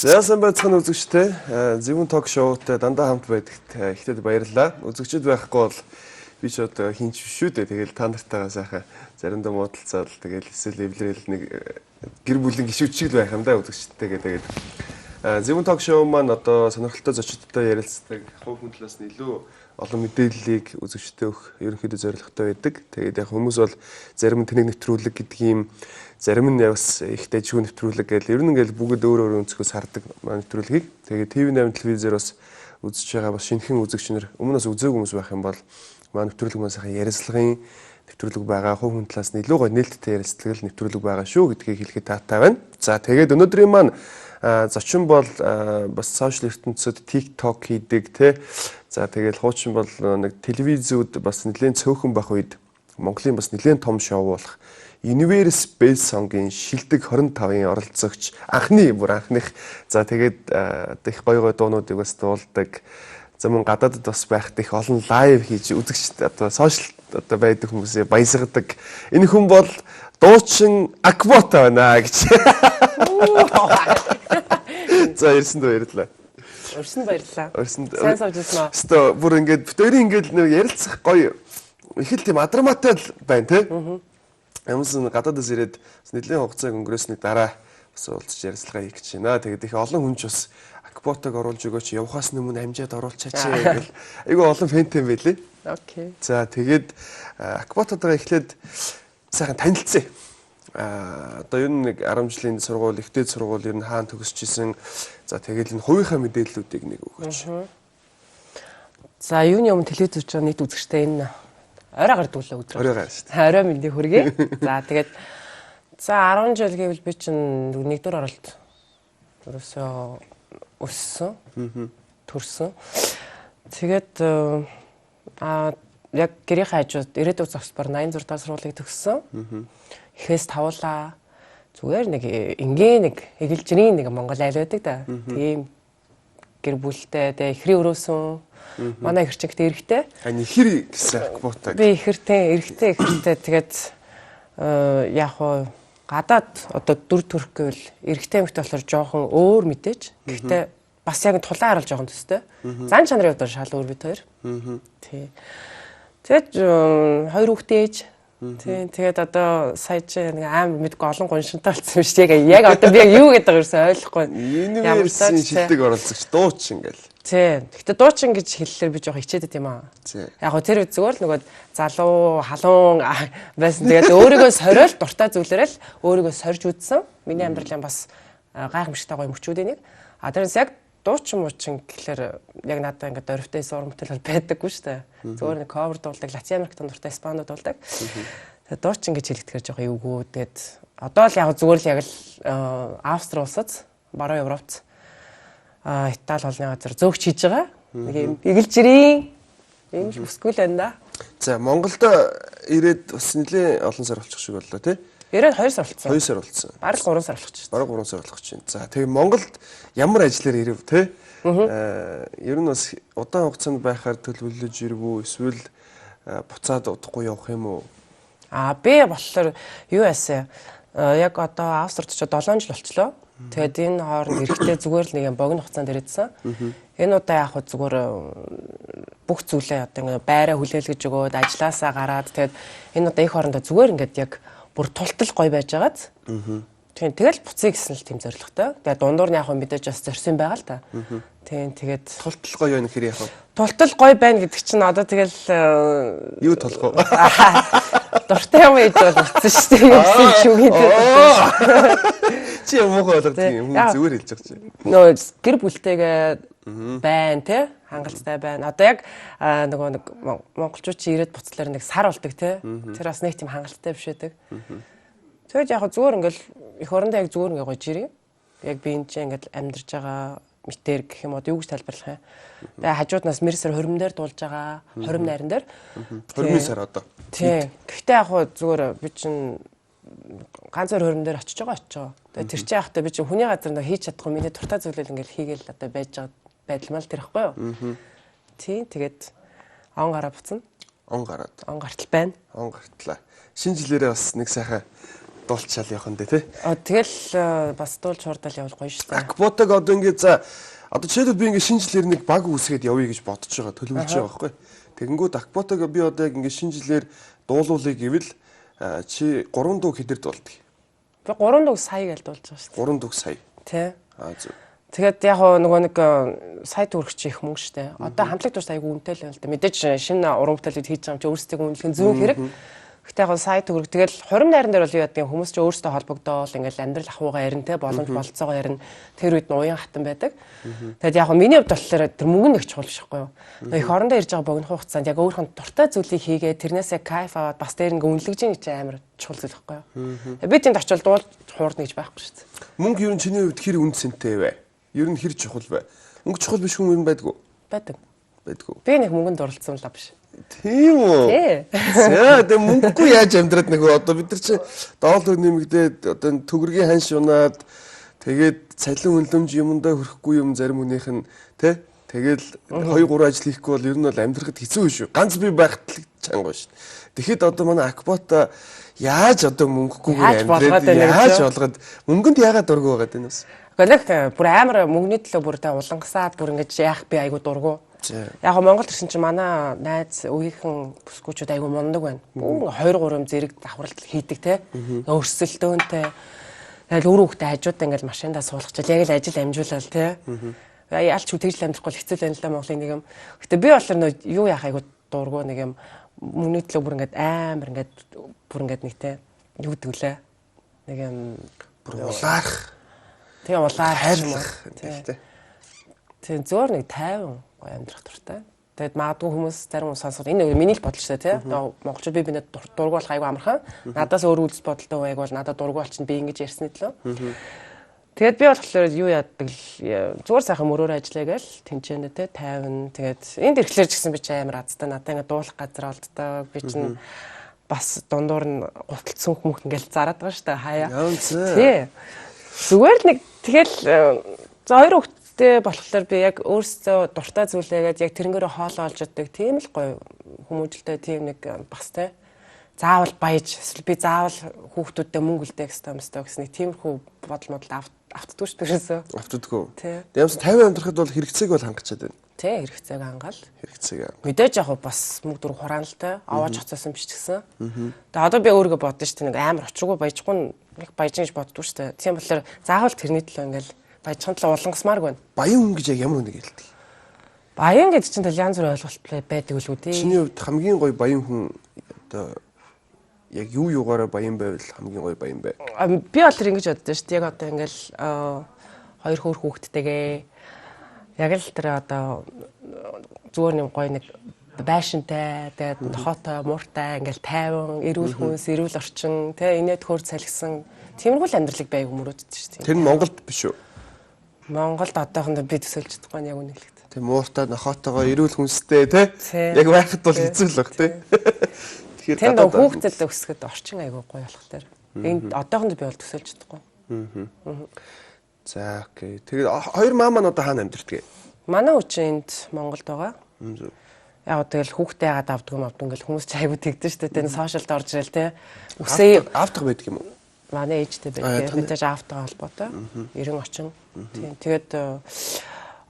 За сайн байцгаана үзэгчтэй. Зөвхөн ток шоутай дандаа хамт байдагт ихтэй баярлалаа. Үзэгчд байхгүй бол би ч одоо хинч биш шүү дээ. Тэгэл та нартайгаа сайхан заримдаа муудалцаад тэгэл эсвэл эвлэрэл нэг гэр бүлийн гишүүчиг л байх юм да үзэгчтэйгээ тэгээд зөвхөн ток шоу маань одоо сонирхолтой зочдтой ярилцдаг хувь хүн талаас нь илүү олон мэдээллийг үзэгчтэй өгөх ерөнхийдөө зорилготой байдаг. Тэгээд яг хүмүүс бол зарим нь тэнэг нэвтрүүлэг гэдэг юм, зарим нь бас их дэжгүй нэвтрүүлэг гэл ер нь ингээл бүгд өөр өөр өнцгөөс хардаг нэвтрүүлгийг. Тэгээд TV8 телевизээр бас үзэж байгаа бас шинэхэн үзэгч нар өмнөөс үзээгүй хүмүүс байх юм бол нэвтрүүлэг маань сайхан ярилцлагын нэвтрүүлэг байгаа, хувь хүн талаас нь илүү гоё нээлттэй ярилцлага нэвтрүүлэг байгаа шүү гэдгийг хэлэхэд таатай байна. За тэгээд өнөөдрийн маань зочин бол бас сошиал ертөнцид TikTok хийдэг те. За тэгэл хуучин бол нэг телевизүүд бас нэлээд цөөхөн байх үед Монголын бас нэлээд том шоу болох Universe Best Song-ийн шилдэг 25-ын оролцогч анхных за тэгээд их гоё гоё дуунуудыг бас дуулдаг. За мөн гадаадд бас байхад их олон лайв хийж үзэгч одоо сошиал одоо байдаг хүмүүсээ баясгадаг. Энэ хүн бол дуучин Акбота байна гэж. За ирсэнд баярлалаа. Өрсөнд баярлалаа. Өрсөнд сайн сууж ирсэн үү? Өстө бүр ингээд битэрийн ингээд нэг ярилцах гоё их л тийм адраматай л байна те. Ямс гадаадас ирээд нэлийн хугацааг өнгөрөөсний дараа бас уулзч ярилцлага хийх гэж байна. Тэгээд их олон хүн ч бас Акботаг оруулж өгөөч явахаас өмнө амжаад оруулчаач гэл айгүй олон фэнтэй байлээ. Окей. За тэгээд Акботадаа эхлээд сайхан танилцъя. Одоо ер нь нэг 10 жилийн сургууль, ихтэй сургууль ер нь хаана төгсөж исэн. За тэгээд энэ хувийнхаа мэдээллүүдийг нэг өгөөч. За юуны өмнө телевиз үзэж байгаа нийт үзэгчтэй энэ орой гардуулаа өдрөө. Орой гар шүү дээ. Орой мэндийг хүргэе. За тэгээд за 10 жил гэвэл би чинь нэгдүгээр оролт ерөөсөө өссөн. Төрсөн. Тэгээд яг гэрийн хажууд ирээдүйн зохис бар 86 дахь сургуулийг төгссөн. Эхээс тавуулаа. Зүгээр нэг ингийн нэг эгэлжрийн нэг Монгол айл байдаг да. Тийм гэр бүлтэй тэ ихрийн өрөөсөн. Манай ихэр чинь гэдэг эрэгтэй. Ихэр гэсэн Акбота. Би ихэртэй, эрэгтэй ихэртэй тэгээд яг хуу гадаад одоо дүр төрх гэвэл эрэгтэй эмэгтэй болохоор жоохон өөр мэдээж. Гэхдээ бас яг тулаан харуулж жоохон төстэй. Зан чанарын хувьд шал өөр бид хоёр. Тий. Тэгээд хоёр хүүхдээ ээж. Тий. Тэгээд одоо сая ч нэг амар мэдгүй олон гоншинтай болсон юм шиг яг одоо би яг юу гэдэг юмсан ойлгохгүй. Universe-ийн шилдэг оролцогч дуучин ингээл. Тий. Гэхдээ дуучин гэж хэллээр би жоохон хичээдэг юм аа. Яг гоо тэр зүгээр л нөгөө залуу, халуун байсан. Тэгээд өөрийгөө сориол дуртай зүйлээрэл өөрийгөө сорж үзсэн. Миний амьдралын бас гайхамшигтай гоё мөчүүдийн нэг. Тэрнээс яг дуучин муучин гэхэлэр яг надад ингээд орвтой сурамтай бол байдаггүй шүү дээ. Зүгээр нэг cover дуулдаг, Латин Америкт дуртай Испанууд дуулдаг. Тэгээд дуучин гэж хэлэхдээ жоохон эвгүй. Тэгээд одоо л яг зүгээр л яг л Австри улсад, баруун Европт Итали холны газар зөөгч хийж байгаа. Нэг юм эгэлжрийн юм өсгөл байна да. За Монголд ирээд бас нэлээд олон сар болчих шиг боллоо тий. Ирээд 2 сар болсон. 2 сар болсон. Бараг 3 сар болох чинь. Бараг 3 сар болох чинь. За тэгээ Монголд ямар ажлаар ирэв те? Ер нь бас удаан хугацаанд байхаар төлөвлөж ирвүү эсвэл буцаад удахгүй явах юм уу? Би болохоор юу яасан? Яг одоо Австрид ч 7 жил болчлоо. Тэгээд энэ хооронд эрэхтэй зүгээр л нэг юм богино хугацаанд ирээдсэн. Энэ удаа яг зүгээр бүх зүйлээ одоо ингээ байраа хүлээлгэж өгөөд ажилласаа гараад тэгээд энэ удаа их хоорондоо зүгээр ингээд яг бүр тултал гоё байж байгааз. Тийм тэгэл буцъя гэсэн л тийм зорилготой. Тэгээд дундуур нь яг мэдээж бас зорьсон байгаа л да. Тийм тэгээд тултал гоё байна гэхээр яг тултал гоё байна гэдэг чинь одоо тэгэл юу толох вэ? Дуртай юм ээж бол утсан шүү дээ. Юусэн шүү гэдэг. Чи муухай болгодог юм зүгээр хэлж байгаа чи. Нөө гэр бүлтэйгээ байна те хангалттай байна. Одоо яг нөгөө нэг монголчууд чи ирээд буцлаар нэг сар болдог те. Тэр бас нэг тийм хангалттай биш байдаг. Тэгээд яг зүгээр ингээл их орондоо яг зүгээр ингээ гойж ирээ. Яг би энэ чинь ингээл амьдарч байгаа мэтэр гэх юм уу юу гэж тайлбарлах юм. Тэгээ хажууднаас мэрсэр хөрмөн дээр дуулж байгаа. Хорим найран дээр. Хөрмийн сар одоо. Тий. Гэхдээ яг хуу зүгээр би чинь ганц зөр хөрмөн дээр очиж байгаа. Тэгээ тэр чинь яхахтай би чинь хүний газар нөө хийж чадахгүй миний дуртай зүйлэл ингээл хийгээл одоо байж байгаа байдал мал тэр ихгүй юу. Тий. Тэгээд он гараа буцна. Он гараад. Он гартал байна. Он гартлаа. Шинэ жилээрээ бас нэг сайхан дуулчаал явах нь тий. Тэгэл бас дуулж хурдал явал гоё шүү дээ. Акботаг одоо ингээд за одоо жишээлбэл би ингээд шинэ жилээр нэг баг үсгээд явъя гэж бодож байгаа, төлөвлөж байгаа байхгүй. Тэгэнгүүт акботаг би одоо яг ингээд шинэ жилээр дуулуулъя гэвэл чи 3 дуу хэдэр дуулдаг? Би 3 дуу сая гэж дуулж байгаа шүү дээ. 3 дуу сая. Тий. Зөв. Тэгээд яг нөгөө нэг сая төгрөгч их мөнгө шүү дээ. Одоо хамтлаг дууш айгүй үнэтэй л байна л да. Мэдээж шинэ уран бүтээлүүд хийж байгаа юм чи өөрсдөө үнэлэх нь зөв хэрэг. Гэхдээ яг сая төгрөг тэгэл хорим найран дээр бол юу яадаг хүмүүс ч өөрсдөө холбогдоол ингээл амьдрал ахуйгаа ярина те боломж болцоогоо ярина. Тэр үед нь уян хатан байдаг. Тэгэд яг миний хувьд болохоор тэр мөнгө нэг чухал биш байхгүй юу. Их орондоо ирж байгаа богино хугацаанд яг өөрийнх нь дуртай зүйлийг хийгээ тэрнээсээ кайф аваад бас дээр нэг үнэлгэж ийн гэж амар чухал зүйл байхгүй юу. Би тэнд очил дуулж хуурна гэж байхгүй шүү дээ. Мөнгө юу чиний хувьд хэр үнцэнтэй вэ? Ер нь хэр чухал вэ? Мөнгө чухал биш хүн юм байдгүй. Байдаг. Байдгүй. Би нэг мөнгөнд дурлцсан л биш. Тийм үү? За тэгээ мөнгөгүй яаж амьдраад нэг одоо бид нар чи доллар нэмэгдээд одоо төгрөгийн ханш унаад тэгээд цалин хөндлөмж юмдаа хөрөхгүй юм зарим хүнийх нь тий тэгэл 2-3 ажил хийхгүй бол ер нь бол амьдрахад хэцүү шүү. Ганц би байхад л чанга шүү. Тэгэхэд одоо манай Акбота яаж одоо мөнгөгүйгээр амьдраад яаж болгоод мөнгөнд яагаад дургу байгаад байна вэ? Гэхдээ бүр амар мөнгөний төлөө бүр та улангасаад бүр ингэж яах би айгу дургу. Яг Монгол ирсэн чинь манай найз үеийнхэн бүсгүүчүүд айгу мундаг байна. 2-3 зэрэг давхралт хийдэг те. Өрсөлдөөнтэй. Яг өөр хүүхдээ хажуудаа ингээл машиндаа суулгачаал яг л ажил амжуулаад те. Ялч үтгэж амьдрахгүй хэцүү байна л да Монголын нэг юм. Гэтэ би болохоор юу яах айгу дургу нэг юм мөнгөний төлөө бүр ингээд амар ингээд бүр ингээд нэг те юу гэдгэлээ. Нэг юм бүр улаарах. Тэгээ улаар хайрлах тий. Тэгээ зөөр нэг 50 гоё амьдрах дуртай. Тэгээд магадгүй хүмүүс зарим сонсоход энэ миний л бодол шүү дээ тий. Монголчууд би бидэд дургу болох айгу амархан. Надаас өөр үйлс бодолтой байг бол надад дургу болчихно би ингэж ярьсны төлөө. Тэгээд би болохоор юу яадаг зүгээр сайхан мөрөөр ажиллая гэл тэнцэнэ тий 50. Тэгээд энд ирэхлээр ч гэсэн би ч амар азтай надаа ингэ дуулах газар олддог. Би чинь бас дундуур нь гуталцсан хүмүүс ингээл зараад байгаа шүү дээ хаяа. Тий. Зүгээр л нэг тэгэл хоёр хүүхдтэй болохоор би яг өөрсдөө дуртай зүйлээгээд яг тэрнгээрээ хоол олж яддаг тийм л гоё хүмүүжлтэй тийм нэг бас те заавал баяж эсвэл би заавал хүүхдүүдтэй мөнгө үлдээх ёстой гэсэн нэг тиймэрхүү бодол модал автдаггүй шүү дээ. Автдаггүй. Ямс 50 амьдрахад бол хэрэгцээг бол хангачаад байна. Тий хэрэгцээг хангаал. Хэрэгцээг. Мэдээж яг бас мөнгө дүр хурааналтай аваад хоцоосон биш ч гэсэн. Тэгээ одоо би өөрийгөө бодсон шүү дээ нэг амар очроогүй баяжгүй нэг баяжин гэж боддгоо шүү дээ. Тийм болохоор заавал тэрний төлөө ингээл баяжхан төлөө улангасмаарг байна. Баян хүн гэж яг ямар хүнийг хэлдэг? Баян гэдэг чинь янз бүр ойлголт байдаг л үү дээ. Чиний хувьд хамгийн гоё баян хүн одоо яг юу юугаараа баян байвал хамгийн гоё баян бай. Би бол ингэж боддоо шүү дээ. Яг одоо ингээл хоёр хөөр хүүхдтэйгээ яг л тэр одоо зүгээр нэг гоё нэг байшинтай тэгээд нохотой мууртай ингээл тайван эрүүл хүнс эрүүл орчин тэ инээд хөр салхисан тиймэрхүү амьдралыг байг өмөрөөддөг шүү дээ. Тэр нь Монголд биш үү? Монголд одоохондоо би төсөөлж чадахгүй яг үнэхээр. Тэг мууртай нохотойгоо эрүүл хүнстэй тэ яг байхад бол хэцүү л баг тэ. Тэгэхээр тэнд хүүхдэд өсгөхөд орчин айгүй гоё болох тэр. Энд одоохондоо би бол төсөөлж чадахгүй. За окей. Тэгээд хоёр маа маань одоо хаана амьдардаг? Манай хүчин энд Монголд байгаа. Яг тэгэл хүүхдээ яагаад авдаг юм ингээл хүмүүс ч айгүй тэгдэж штэ тэ сошиалд орж ирэл тэ. Үсээ автах байдаг юм уу? Манай ээжтэй байдаг. Мэдээж автаа холбоотой. 90 орчим. Тийм. Тэгээд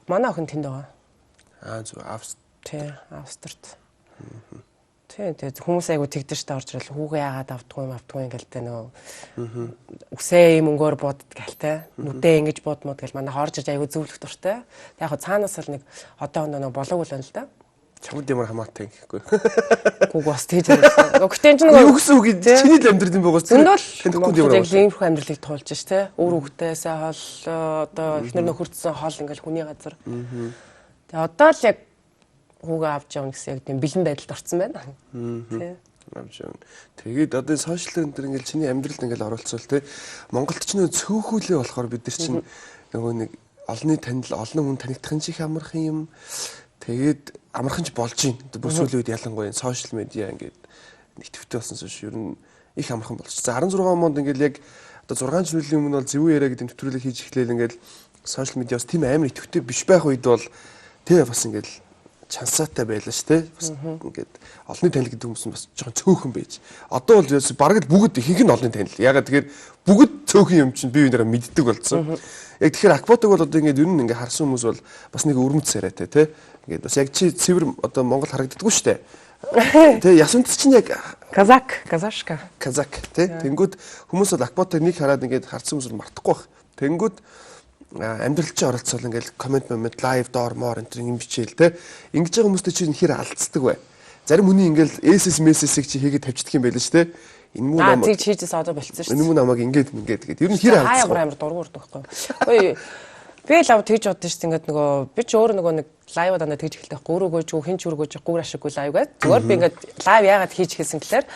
манай охин тэнд байгаа. Зөв Авст. Тийм, Австрт. Тийм. Тэгээд хүмүүс айгүй тэгдэж штэ орж ирэл хүүгээ яагаад авдаг юм ингээл тэ нөө үсээ мөнгөөр боддог гэл тэ. Нүдээ ингэж бодмод гэл манай хоорж иж айгүй зөвлөх дуртай. Яг цаанаас л нэг одоо нэг болоог л байна л да. Чамд ямар хамаатай гэхгүй. Гүг бас тийж байна. Гэхдээ энэ нэг юу гэсэн үг юм? Чиний л амьдрал юм байгаас тэндхгүй юм. Яг иймэрхүү амьдралыг туулж ш тэ. Өөр хүүхдээсээ хоол одоо эхнэр нөхөрдсөн хоол ингээл хүний газар. Тэгээ одоо л яг хүүгээ авч явна гэсэн яг тийм бэлэн байдалд орсон байна. Тий. Авч явна. Тэгээд одоо сошиал энэ ингээл чиний амьдралд ингээл оролцвол тэ. Монголд ч нөө цөөхүүлээ болохоор бид нар чинь нөгөө нэг олонний танил олон хүн танигдах чих амархан юм. Тэгээд амархан ч болж байна. Бүр сүүлийн үед ялангуяа сошиал медиа ингээд нэвтвтэй болсон шүү. Ер нь их амархан болчих. За 16 онд ингээд яг одоо 6 жилийн өмнө бол зөвүүн яриа гэдэг нэвтрүүлэг хийж эхлээл ингээд сошиал медиас тийм амар нэвтвтэй биш байх үед бол тэгээ бас ингээд чансаатай байлаа шүү дээ. Бас ингээд олонний танил гэдэг хүмүүс нь бас жоохон цөөхөн байж. Одоо бол бараг л бүгд ихэнх нь олонний танил. Ягаад тэгэхээр бүгд цөөхөн юм чинь бие биенээрээ мэддэг болсон. Яг тэгэхээр Акботог бол одоо ингээд ер нь ингээд харсан хүмүүс бол бас нэг өрмөц царайтай тий. Ингээд бас яг чи цэвэр одоо Монгол харагддаггүй шүү дээ. Тэ ясант чинь яг казашка тий. Тэнгүүд хүмүүс бол Акботог нэг хараад ингээд харсан хүмүүс бол мартахгүй байх. Тэнгүүд амьдрал чи оролцол ингээл комент лайв доор моор энэ юм бичээл те ингэж байгаа хүмүүстэй чи хэр алдцдаг вэ? Зарим хүний ингээл SS мессежийг чи хийгээд тавьчихдаг юм байл ш те. Энэ муу намайг тийж хийжээс одоо болцсон ш. Энэ муу намайг ингээд тэгээд ер нь хэр алдсан. Амар дургуурдаг байхгүй. Би лав тэгж бодсон ш ингээд нөгөө би ч өөр нөгөө нэг лайв дандаа тэгж эхэлдэг байхгүй. Өөрөөгөө ч хин ч өөрөөгөө ч гүүр ашиггүй лайв гэдэг. Зүгээр би ингээд лайв яагаад хийж хэлсэн гэхээр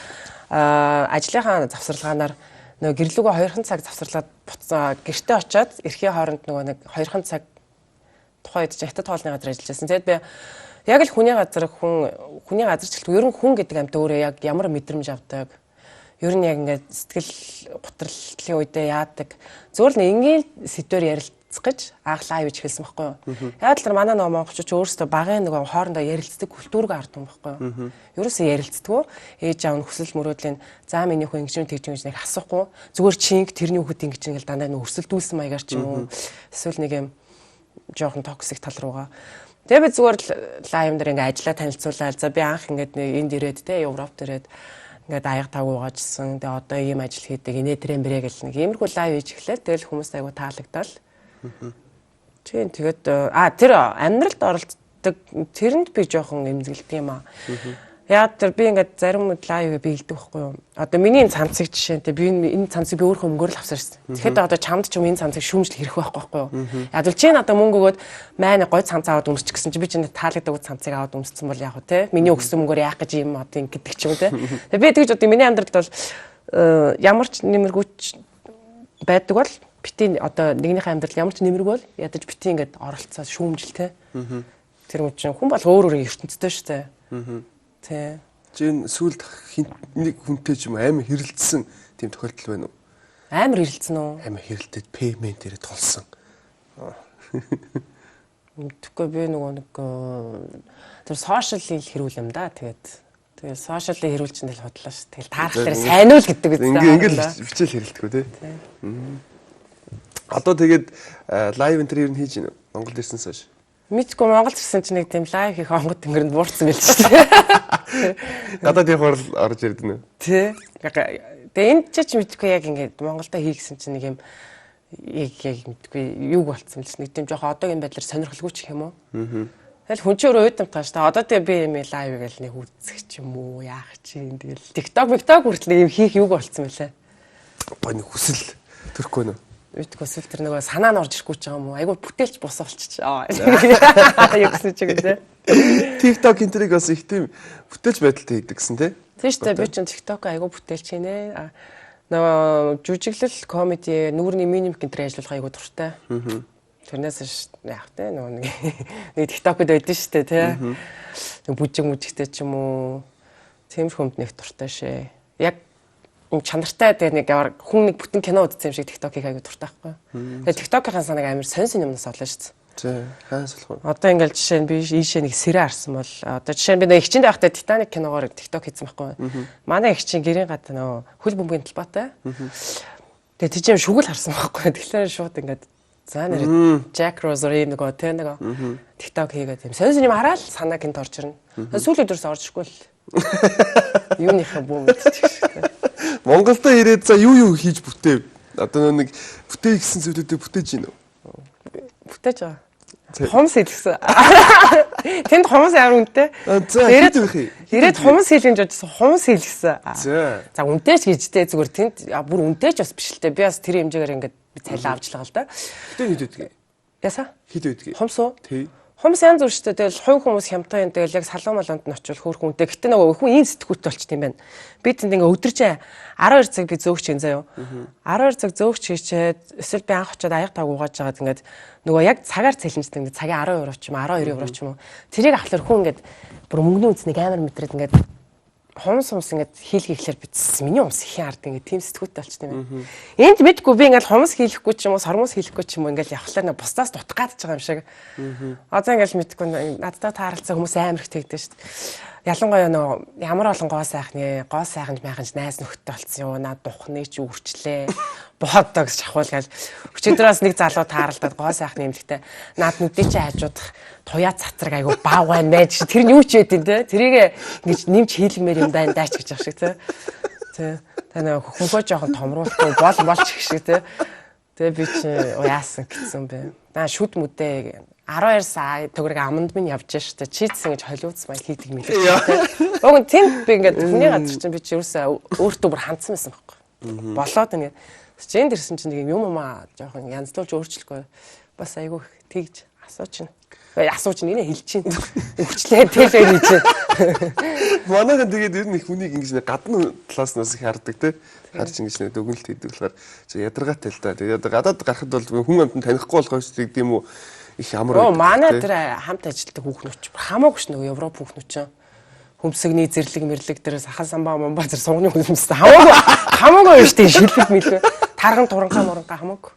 ажлынхаа завсарлагаанаар нөгөө гэрлүүгөө 2 цаг завсарлаад буцаа гэртээ очиод эрхийн хооронд нөгөө нэг 2 цаг тухайн үед хятад хоолны газар ажиллаж байсан. Тэгээд би яг л хүний газарчлалт ер нь хүн гэдэг амьтаа өөрөө яг ямар мэдрэмж авдаг. Ер нь яг ингээд сэтгэл готролтлын үедээ яадаг. Зөвхөн ингээл сэдвээр ярилцах гэж анх лайв хийж хэлсэн байхгүй юу. Яг л манай нөгөө монголчууд өөрсдөө багын нөгөө хоорондоо ярилцдаг культург ардсан байхгүй юу. Ерөөсөө ярилцдаггүй. Ээж аав нь хүсэл мөрөөдлийн за миний хөө ингэж тэгж ингэж нэг асуухгүй. Зүгээр чинг тэрний хүүхэд ингэж ингээл дандаа нэг өрсөлдүүлсэн маягаар ч юм уу. Эсвэл нэг юм жоохон токсик тал руугаа. Тэгээ би зүгээр лайв дээр ингээ ажиллаа танилцуулаад за би анх ингээд нэг энд ирээд те Европт ирээд ингээд аяг тагуугаажсэн. Тэгээ одоо ийм ажил хийдэг инээ трэмбэрэ гэл нэг иймэрхүү лайв хийж эхлэв. Тэгэл хүмүүс айгу таалагдал. Тэгээд тэр амьдралд оролцдог тэрэнд би жоохон эмзэгэлдэг юм аа. Яа тэр би ингээд зарим лайв биелдэг байхгүй юу. Одоо миний цанцыг жишээ би энэ цанцыг би өөрөө мөнгөөр л авсан шээ. Тэгэхэд одоо чамд ч юм энэ цанцыг шүүмжлэх хэрэг байхгүй юу. Яг л чи надаа мөнгө өгөөд маань гой цанц аваад өмсч гэсэн чи би чинь таалагддаг цанцыг аваад өмссөн бол яг уу те. Миний өгсөн мөнгөөр яах гэж юм одоо ингэдэг ч юм те. Тэгээ би тэгж одоо миний амьдралд бол ямар ч нэмэргүйч байдаг бол битийн одоо нэгнийхээ амьдрал ямар ч нэмэргүй бол ядаж битийн ингээд оролцоод шүүмжил те. Тэр юм чинь хүн бол өөр ертөнцтэй шүү дээ. Тэ. Чин сүлд нэг хүнтэй ч юм амар хэрэлдсэн тийм тохиолдол байна уу? Амар хэрэлдсэн үү? Амар хэрэлдээд пеймент дээр тулсан. Тэгэхгүй би нөгөө нэг тэр сошиалын хэрүүл юм да. Тэгээд сошиалын хэрүүл чинь л худлаа ш. Тэгэл таарахлаар сайн уу л гэдэг үстэй. Ингээл бичээл хэрэлдэхгүй тий. Одоо тэгээд лайв интервью нь хийж гинэ. Монголд ирсэнээс хойш. Мэдгүй Монголд ирсэн чинь нэг тийм лайв хийх онгод тэнгэрд буурсан байл шүү дээ. Гадаад их хурал орж ирдэн үү? Тий. Тэгээ энд ч мэдгүй яг ингээд Монголда хийгсэн чинь нэг юм яг мэдгүй юуг болцсон л нэг тийм жоохон одоогийн байдлаар сонирхолгүй ч юм уу. Тэгэл хүн чинь өөрөө уйдамтаа шүү дээ. Одоо тэгээ би юм лайв гээл нэг үзэх ч юм уу яах чинь тэгэл TikTok хүртэл юм хийх юуг болцсон байлаа. Боо нэг хүсэл төрөхгүй нөө. Үйтгөө сүл тэр нөгөө санаа нь орж ирэхгүй ч байгаа юм уу. Айгу бүтээлч бус болчихоо. Юу гэсэн ч юм те. TikTok энтриг бас их тийм бүтээлч байдалтай хийдэг гэсэн те. Тийм шүү дээ. Би ч TikTok айгу бүтээлч хийнэ. Нөгөө жүжиглэл комеди нүүрний минимум гэнтрээ ажиллах айгу дуртай. Тэрнээс яах те нөгөө нэг TikTok-д байдсан шүү дээ те. Нэг бүжигтэй ч юм уу. Тиймэрхүү нэг дуртай шээ. Яг чанартай тэгээ нэг хүн нэг бүтэн кино үзсэн юм шиг TikTok-ийг аягүй дуртай байхгүй. Тэгээ TikTok-ийн санааг амар сонсон юмнаас олно шүү дээ. Тий, хаанаас болох вэ? Одоо ингээл жишээ нь би ийшээ нэг сэрээ харсан бол одоо жишээ нь би нэг хичээнд байхдаа Titanic киногоор TikTok хийсэн байхгүй. Манай их чинь гэрийн гадаа нөгөө хөл бөмбөгийн талбайтай. Тэгээ тийч юм шүгэл харсан байхгүй. Тэгэхээр шууд ингээд за нэр Jack Rosary нөгөө тэ нөгөө TikTok хийгээд юм сонсон юм хараад санааг энд орж ирнэ. Сүүлийн дөрс орж ирэхгүй л. Юуныхаа бүү мэдчих. Монголдо ирээд за юу хийж бүтээв? Одоо нэг бүтээ гэсэн зүйлүүдээ бүтээж гинөө. Бүтээж байгаа. Хомс хэлсэн. Тэнд хомс ямар үнэтэй? Ирээд хомс хэлгэнж бодсон. Хомс хэлсэн. За үнэтэй ч гэжтэй зүгээр тэнд бүр үнэтэй ч бас биш л дээ. Би бас тэр хэмжээгээр ингээд цайлаа авч л байгаа л да. Бүтээ хэд үдгээ? Яса? Хэд үдгээ? Хомс уу? Тий. Хомс янз бүр шүү дээ. Тэгэл хувь хүмүүс хямдхан юм. Тэгэл яг салуу малонд нь очивол хөөх хүнтэй. Гэтэ нөгөө хүн ийм сэтгүүлтэй болчт юм байна. Би тэнд ингээ өдөржээ 12 цаг би зөөгч ин заяа. 12 цаг зөөгч хийчээд эсвэл би анх очиод аяг таг угааж байгаад ингээд нөгөө яг цагаар цэлмждэг. Цагийн 12 ч юм 12 евро ч юм уу. Тэрийг авахлаар хүн ингээд бүр мөнгөний үснийг амар мэдрээд ингээд хумс ингээд хийлгэх ихлээр битсэн. Миний хумс ихэн ард ингээд тийм сэтгүүттэй болчихсон юм. Энд мэдгүй би ингээд хумс хийлэхгүй ч юм уу, сормос хийлэхгүй ч юм уу ингээд явхлаар нэг бусдаас дутах гад байгаа юм шиг. Одоо ингээд мэдгүй надтай тааралцсан хүмүүс амар их тэгдэж шүү дээ. Ялангуяа нөө ямар олон гоо сайхны майханч найз нөхдөд болсон юу, над духны ч үрчлээ. Боодоо гэж ахвал гал. Өчигдрөөс нэг залуу тааралдаад гоо сайхны эмэгтэй над нүдээ чи хажуудах туяа цацраг айгу бав байна байж. Тэр нь юу ч байдیں۔ Тэ. Тэрийг ингэж нэмж хийлгмээр юм даа даач гэж ах шиг тэ. Тэ. Таны хөнгөө жоохон томруулахгүй болж их шиг тэ. Тэгээ би чи яасан гэсэн бэ. Наа шүд мүдээ 12 сая төгрөг аманд минь явж штэ чийдсэн гэж холиуц маань хийдэг мэлээ. Уг нь тийм би ингээд хүний газар чинь би чи ерөөсөө өөртөө бүр хандсан байсан байхгүй. Болоод ингээд чинь дэрсэн чинь нэг юм жоохон янзлуулж өөрчлөхгүй бас айгүй тэгж асууч нэ хэлж чинь өвчлээ тэлээ хийж чинь. Манайхан тэгээд ер нь их хүнийг ингэж гадна талаас нас их хардаг те. Харж ингэж дүгнэлт хийдэг болохоор ядаргаатай л да. Тэгээд гадаад гарахад бол хүн амтнд танихгүй болохоос тийм үү их амар. Манай тэр хамт ажилладаг хүүхнүүч хамаагүй ш нөгөө Европ хүүхнүүч. Хүмсэгний зэрлэг мэрлэг дээр сахан самбаа момбаа зэрэг сугны хүмстэй хамаагүй биш тийм шилбэг мэлгүй. Тарган туранхаа моронхаа хамаагүй.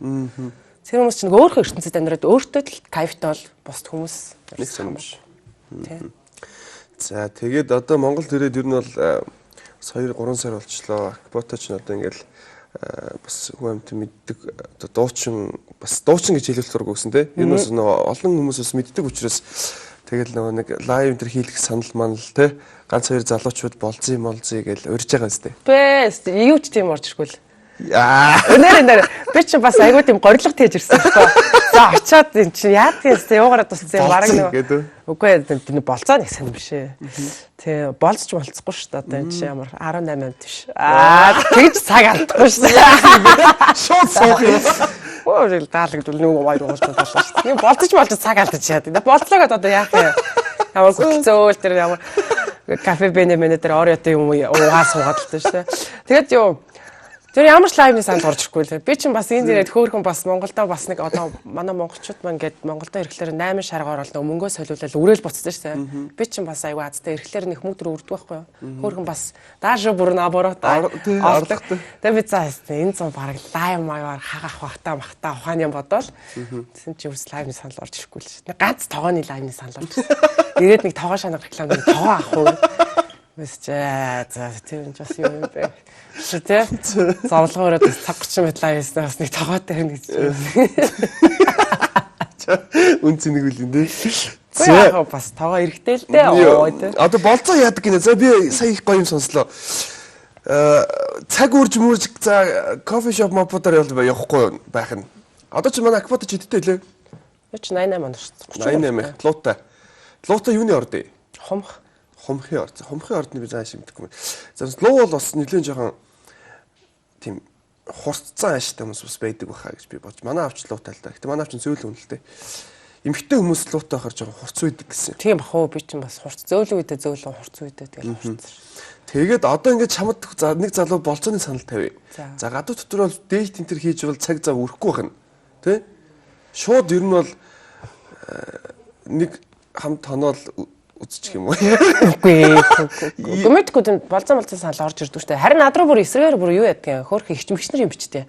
Тэр хүмүүс чинь өөрийнхөө ертөнцид амьдраад өөртөө л кайфтай бол бусд хүмүүс нэг санамж. За тэгээд одоо Монголд ирээд ер нь бол 2-3 сар болчлоо. Акботоч нь одоо ингээл бас хүн амт мэддэг одоо дуучин гэж хэлэх зураг өгсөн те. Энэ бас олон хүмүүс бас мэддэг учраас тэгэл нөгөө нэг лайв энэ хийлгэх санал манал те. Ганц хоёр залуучууд болзъя гэж урьж байгаа зү. Бэст юу ч тийм орж иргүй л. Өнөр би чи бас айгуу тийм горилго тээж ирсэн байхгүй. За очиад эн чи яадгийн сте уугараад тусцсан бараг нэг. Үгүй энэ болцоо нэг сан биш ээ. Тэ болцож болцохгүй шүү дээ. Одоо энэ чи ямар 18 амт биш. Тэгж цаг алдахгүй шүү дээ. Шууд суух юм. Оо даалгадвал нэг хоёр уулзсан боллоо шүү дээ. Болцож цаг алдаж яад. Болцлогоод одоо яах юм. Ямар хөцөөл тэр ямар кафе бэнэмэнэ тэр оройтой юм уугаа суугаад л дээ шүү дээ. Тэгээд юу тэр ямар ч лайвны санд орж ирэхгүй лээ. Би чинь бас энэ дээрээ хөөхөн бас Монголдо бас нэг одоо манай монголчууд маань ингээд Монголдо ирэхлээр 8 шаргаар орол мөнгөө солиулаад үрэл буцсан шүү дээ. Би чинь бас айгүй азтай ирэхлээр нэг хүмүүд рүү үрдэг байхгүй юу. Хөөхөн бас даашо бүр наабороо ордог. Тэгээ би цаа энэ зам бараг лайв маягаар хагах махтаа ухааны юм бодоол. Тэсэн чи ерөөс лайвны санал орж ирэхгүй л шүү. Нэг ганц тогооны лайвны санал орж ирсэн. Ирээд нэг тогоо шанаг реклам нэг тогоо авах уу. Месчээ за тийм ч бас юм бэ. Тэ зовлогоороо цаг 30 метр лайвснаа бас нэг тогоотой юм гэж. Үнцэн нэг үл энэ. За бас тогоо эрэхтэй л дээ. Одоо болцоо яадаг гинэ. За би сая их гоё юм сонслоо. Цаг үрж за кофе шоп моподоор явахгүй байх нь. Одоо ч манай акваточ хэдтэй лээ. Би ч 88 онд шүү. 88 луутай. Луутай юуны орд ээ? Хумхын ордны би зааш мэдхгүй. За луу бол бас нэлээд жоохон тийм хурцсан ааштай хүмүүс бас байдаг байхаа гэж би бодож. Манай авч луутай л да. Гэтэ манай авч зөөлөн үнэлтэй. Эмхтэй хүмүүс луутай байхаар жоохон хурц үйдэг гэсэн. Тийм бах уу би ч бас хурц зөөлөн үедээ зөөлөн хурц үедээ тэгэл хурц. Тэгээд одоо ингээд чамд нэг залуу болцооны санал тавь. За гадуур дотор бол дээд тентэр хийж бол цаг зав өрөхгүй байна. Тэ? Шууд ер нь бол нэг хамт тоноол үзчих юм уу? Үгүй. Гүмэдгүй тийм болцоо санал орж ирдэг штэ. Харин над руу бүр эсрэгээр бүр юу яддаг. Хөөх ихчмэгчнэр юм бичтэй.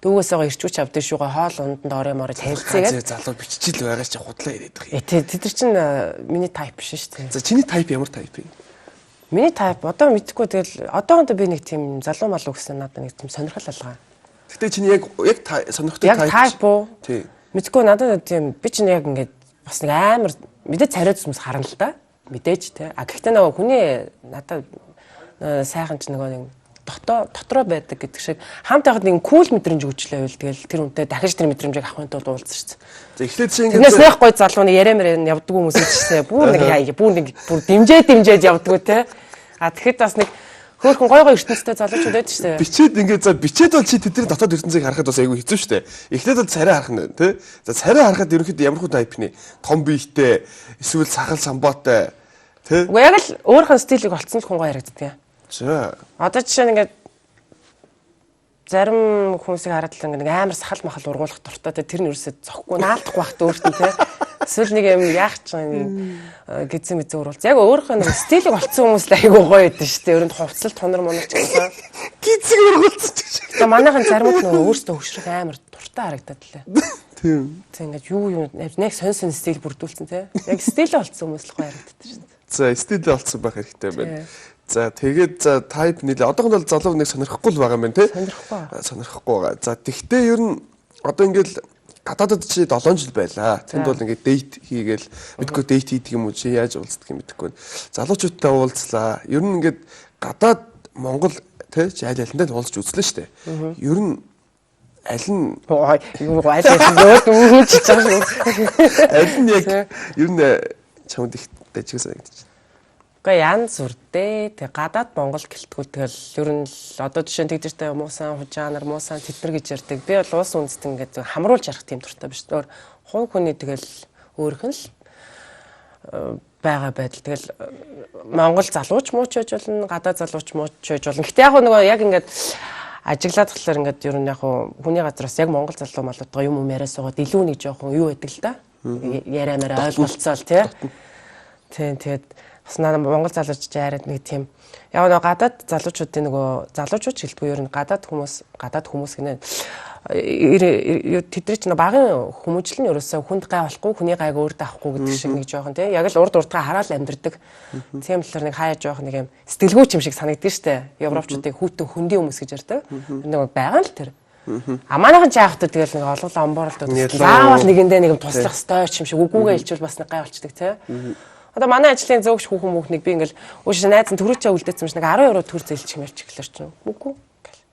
Дүүгээс байгаа ирчүүч авдаг шүүгээ хоол унданд орой хэлцээгээд залуу биччихэл байгаа ч худлаа ирээд байгаа. Тэд нар чинь миний тайп биш штэ. За чиний тайп ямар тайп вэ? Миний тайп одоо мэдхгүй тэгэл одоохондоо би нэг тийм залуу малуу гэсэн надад нэг тийм сонирхол алгаа. Гэтэ чиний яг сонирхтой тайп. Яг тайп уу? Тий. Мэдгүй надад тийм би чинь яг ингээд бас нэг амар мэдээ царайд хүмүүс харна л да. Мэдээж те. Гэхдээ нөгөө хүний надад сайхан ч нэг дотроо байдаг гэдэг шиг хамт байхад нэг кул мэдрэмж өгчлээ байл. Тэгэл тэр үнтэй дахиж тэр мэдрэмжийг авахын тулд уулзсан шүү дээ. За эхлээд чи ингээд нэх гой залууны яриамаар явдаг хүмүүс ийчсэн. Бүр дэмжээд явдаг те. Тэгэхэд бас нэг хөөхөн гой ертөнцтэй залуучууд байдаг шүү дээ. Бичээд ингээд за бичээд бол чи тэдний дотоод ертөнцийг харахад бас айгүй хэцүү шүү дээ. Эхлээд бол царай харах нь тий. За царай харахад ерөнхийдөө ямар хүү тайпны том биетэй эсвэл сахал самбоотой тий. Уу яг л өөрхөн стилийг олцсон л хүн гоё харагддаг. За. Одоо жишээ нь ингээд зарим хүмүүсийг хараад л ингээд амар сахал махал ургуулах дуртай тэр нь ерөөсөө зохгүй наалдахгүй байхад өөртөө тий. Эсвэл нэг юм яах ч нэг гизэн мэдээ уруулж. Яг өөрийнхөө нэг стилийг олцсон хүмүүс л айгүй гоё байдаг шүү дээ. Өрөнд хувцал тонор монор ч гэсэн. Гизэг ургуулчих шиг. Тэгээ манайхан заримуд нөгөө өөртөө хөвшрөх амар дуртай харагдаад лээ. Тийм. Тэг ингээд юу нэг сонь стил бүрдүүлсэн те. Яг стилээ олцсон хүмүүс л гоё харагддаг шүү дээ. За стилээ олцсон байх хэрэгтэй байна. За тэгээд за type нийлээ. Одоохонд бол залуу нэг сонирхгүй л байгаа юм байна те. Сонирхгүй байгаа. За тэгтээ ер нь одоо ингээд гадаадд чи 7 жил байлаа. Тэнд бол ингээд дейт хийгээл мэдгүй дейт хийдэг юм уу чи яаж уулздаг юм мэдэхгүй. Залуучуудтай уулзлаа. Ер нь ингээд гадаад Монгол те чи аль алиндаа уулзч үзлээ штэ. Ер нь аль нь юу гайлаа дөөд үүж байгаа шүү. аль нь яг ер нь чамд их дэжиг санагдчих. Гэхдээ янз бүрдээ. Тэг гадаад Монгол гэлтгүүл тэгэл ер нь л одоо жишээ нь тэгдэртэй муусан хужаанар муусан тэднэр гэж ярьдаг. Би бол уус үндэст ингээд хамруулж ярих тийм дуртай биш. Өөр хувь хүний тэгэл өөрөх нь л байгаа байдал. Тэгэл Монгол залууч мууч байж болно, гадаад залууч мууч байж болно. Гэхдээ яг нөгөө яг ингээд ажиглаад болохоор ингээд ер нь яг хүний газраас яг Монгол залуу малуудгаа юм яриа суугаад илүү нэг жоохон юу байдаг л да. Яриа мэрэ ойлголцоол тий. Тэгээд бас Монгол залуучууд яриад нэг тийм яг нөгөө гадаад залуучуудын нөгөө залуучууд гэлтгүй ер нь гадаад хүмүүс гинэ тэдний чинь багын хүмүүжил нь ерөөсөө хүнд гай болохгүй хүний гайг өөртөө авахгүй гэдэг шиг нэг жоохон тий яг л урд урдгаа хараал амьдэрдэг тийм болохоор нэг хаяа жоохон нэг юм сэтгэлгүйч юм шиг санагддаг штэ европчуудыг хүүтэн хөндийн хүмүүс гэж ярьдаг нөгөө байгаа л тэр амаанахан жаахтай тэгэл нэг олголоо амбоорлууд заавал нэгэндээ нэг юм туслах ёстой юм шиг үгүйгээ хэлчихвэл бас нэг гай болчдөг тий. Одоо манай ажлын зөөгч хүүхэн мөхнийг би ингээл ууш найз нь төрөөчөө үлдээсэн юм шиг нэг 10 евро төр зээлчих мэрч гэхлээр чинь үгүй гэл.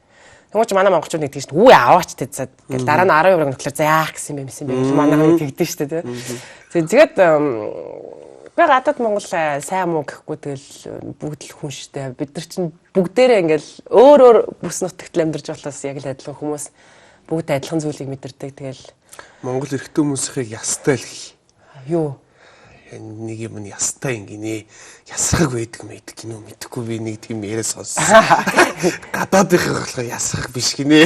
Тэгмээч манай монголчууд нэг тийш үү аваач тэзээд гэл дараа нь 10 евро нөхлөөр за яах гэсэн юм бэ манай нэг тэгдэж штэ тий. Тэгээд би гадаад Монгол сайн муу гэхгүй тэгэл бүгд л хүн штэ. Бид нар чинь бүгдээрээ ингээл өөр бүс нутагт амьдарч болохоос яг л адилхан хүмүүс бүгд адилхан зүйлийг мэдэрдэг тэгэл Монгол эрэгтэй хүмүүсийн ястай л юу нэг юм ястай ингэнэ ясраг байдаг мэдэг гинөө мэдэхгүй би нэг тийм яриа сонссон. Гадаадынхаа болохоор ясраг биш гинэ.